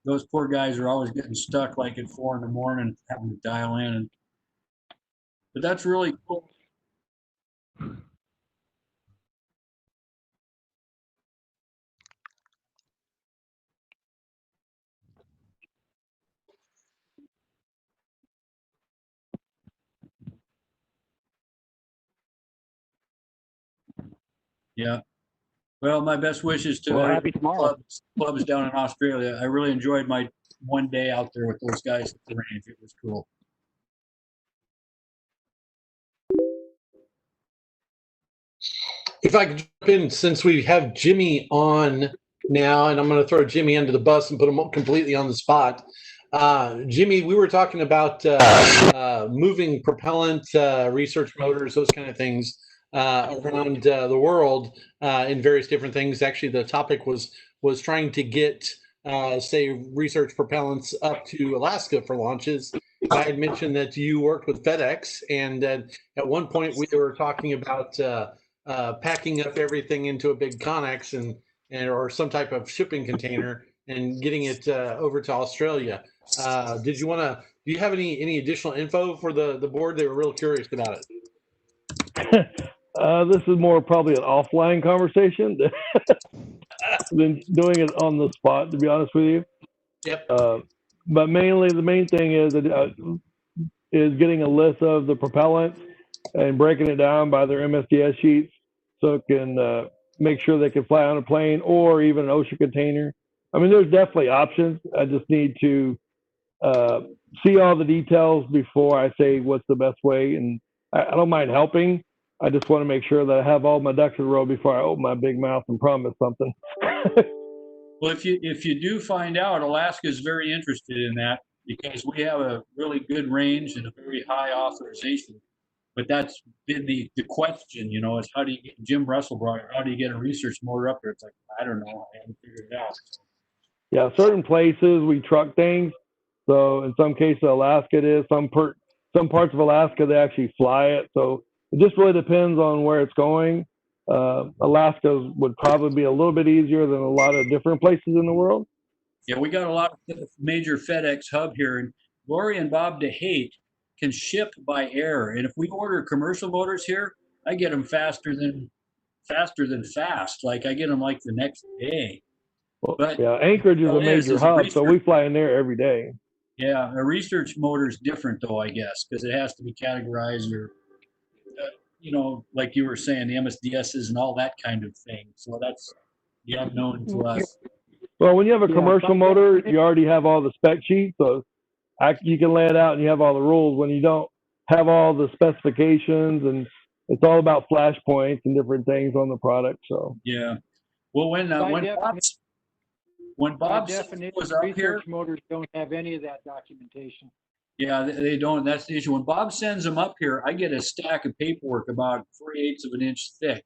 those poor guys are always getting stuck like at 4 in the morning, having to dial in. But that's really cool. Yeah. Well, my best wishes to Well, happy tomorrow. clubs down in Australia. I really enjoyed my one day out there with those guys at the range. It was cool. If I could jump in, since we have Jimmy on now, and I'm going to throw Jimmy under the bus and put him completely on the spot. Jimmy, we were talking about moving propellant, research motors, those kind of things around the world in various different things. Actually, the topic was trying to get, say, research propellants up to Alaska for launches. I had mentioned that you worked with FedEx, and at one point we were talking about packing up everything into a big Connex and or some type of shipping container and getting it over to Australia. Do you have any additional info for the board? They were real curious about it. This is more probably an offline conversation than doing it on the spot, to be honest with you. Yep. But mainly, the main thing is getting a list of the propellants and breaking it down by their MSDS sheets, so it can make sure they can fly on a plane or even an ocean container. I mean, there's definitely options. I just need to see all the details before I say what's the best way. And I don't mind helping. I just want to make sure that I have all my ducks in a row before I open my big mouth and promise something. Well, if you do find out, Alaska is very interested in that, because we have a really good range and a very high authorization. But that's been the question, is how do you get, Jim Russell brought it, how do you get a research motor up there? It's like, I don't know, I haven't figured it out. Yeah, certain places we truck things. So in some cases, Alaska it is. Some parts of Alaska they actually fly it. So it just really depends on where it's going. Alaska would probably be a little bit easier than a lot of different places in the world. Yeah, we got a lot of major FedEx hub here, and Lori and Bob DeHate can ship by air. And if we order commercial motors here, I get them faster than fast. Like I get them like the next day. Well, But yeah, Anchorage is a major hub, so we fly in there every day. Yeah, a research motor is different though, I guess, because it has to be categorized or, like you were saying, the MSDSs and all that kind of thing. So that's the unknown to us. Well, when you have a commercial motor, you already have all the spec sheets, so you can lay it out and you have all the rules. When you don't have all the specifications, and it's all about flashpoints and different things on the product. So yeah, well, when Bob was up here, research motors don't have any of that documentation. Yeah, they don't. That's the issue. When Bob sends them up here, I get a stack of paperwork about 3/8 of an inch thick,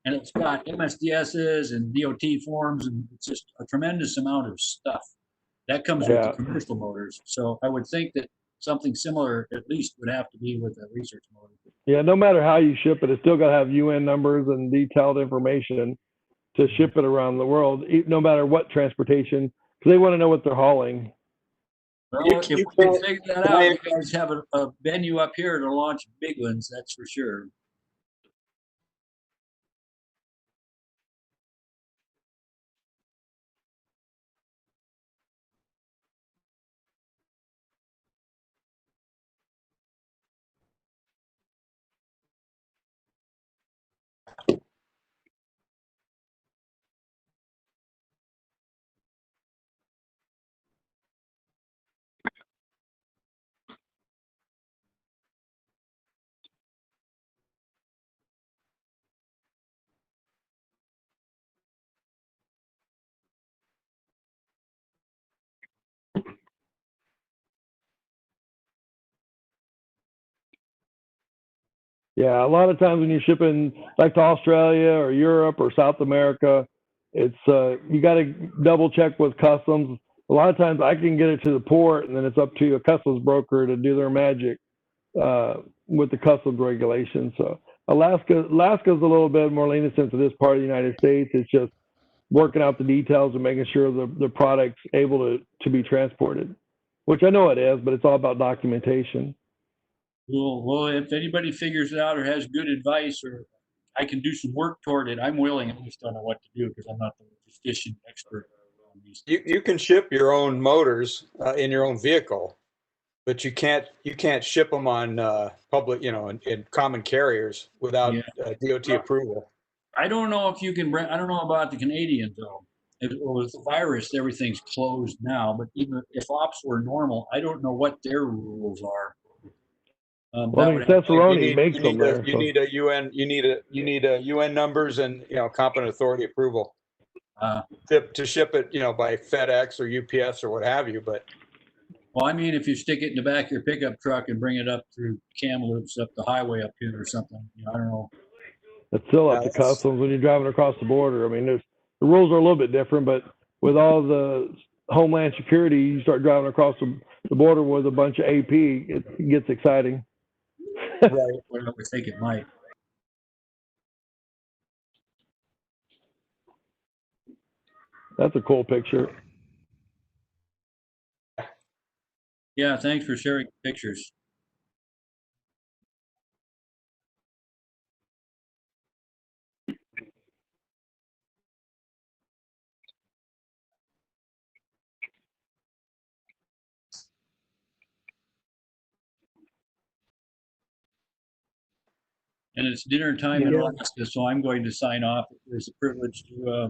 and it's got MSDSs and DOT forms, and it's just a tremendous amount of stuff that comes with the commercial motors. So I would think that something similar at least would have to be with a research motor. Yeah, no matter how you ship it, it's still got to have UN numbers and detailed information to ship it around the world, no matter what transportation, because they want to know what they're hauling. Well, if we can figure that out, you guys have a venue up here to launch big ones, that's for sure. Yeah, a lot of times when you're shipping like to Australia or Europe or South America, it's you got to double check with customs. A lot of times I can get it to the port, and then it's up to a customs broker to do their magic with the customs regulations. So Alaska's a little bit more lenient since it is part of the United States. It's just working out the details and making sure the product's able to be transported, which I know it is, but it's all about documentation. Well, if anybody figures it out or has good advice, or I can do some work toward it, I'm willing. I just don't know what to do because I'm not the fishing expert on these. You can ship your own motors in your own vehicle, but you can't ship them on public, in common carriers without DOT approval. I don't know if you can. I don't know about the Canadians though. With the virus, everything's closed now. But even if ops were normal, I don't know what their rules are. Well, Accessoroni makes them there. You need a UN numbers and competent authority approval to ship it by FedEx or UPS or what have you. But well, I mean, if you stick it in the back of your pickup truck and bring it up through Kamloops up the highway up here or something, I don't know. It's still up to customs when you're driving across the border. I mean, the rules are a little bit different, but with all the Homeland Security, you start driving across the border with a bunch of AP, it gets exciting. Right. Well, I think it might. That's a cool picture. Yeah, thanks for sharing pictures. And it's dinner time in Alaska, so I'm going to sign off. It's a privilege to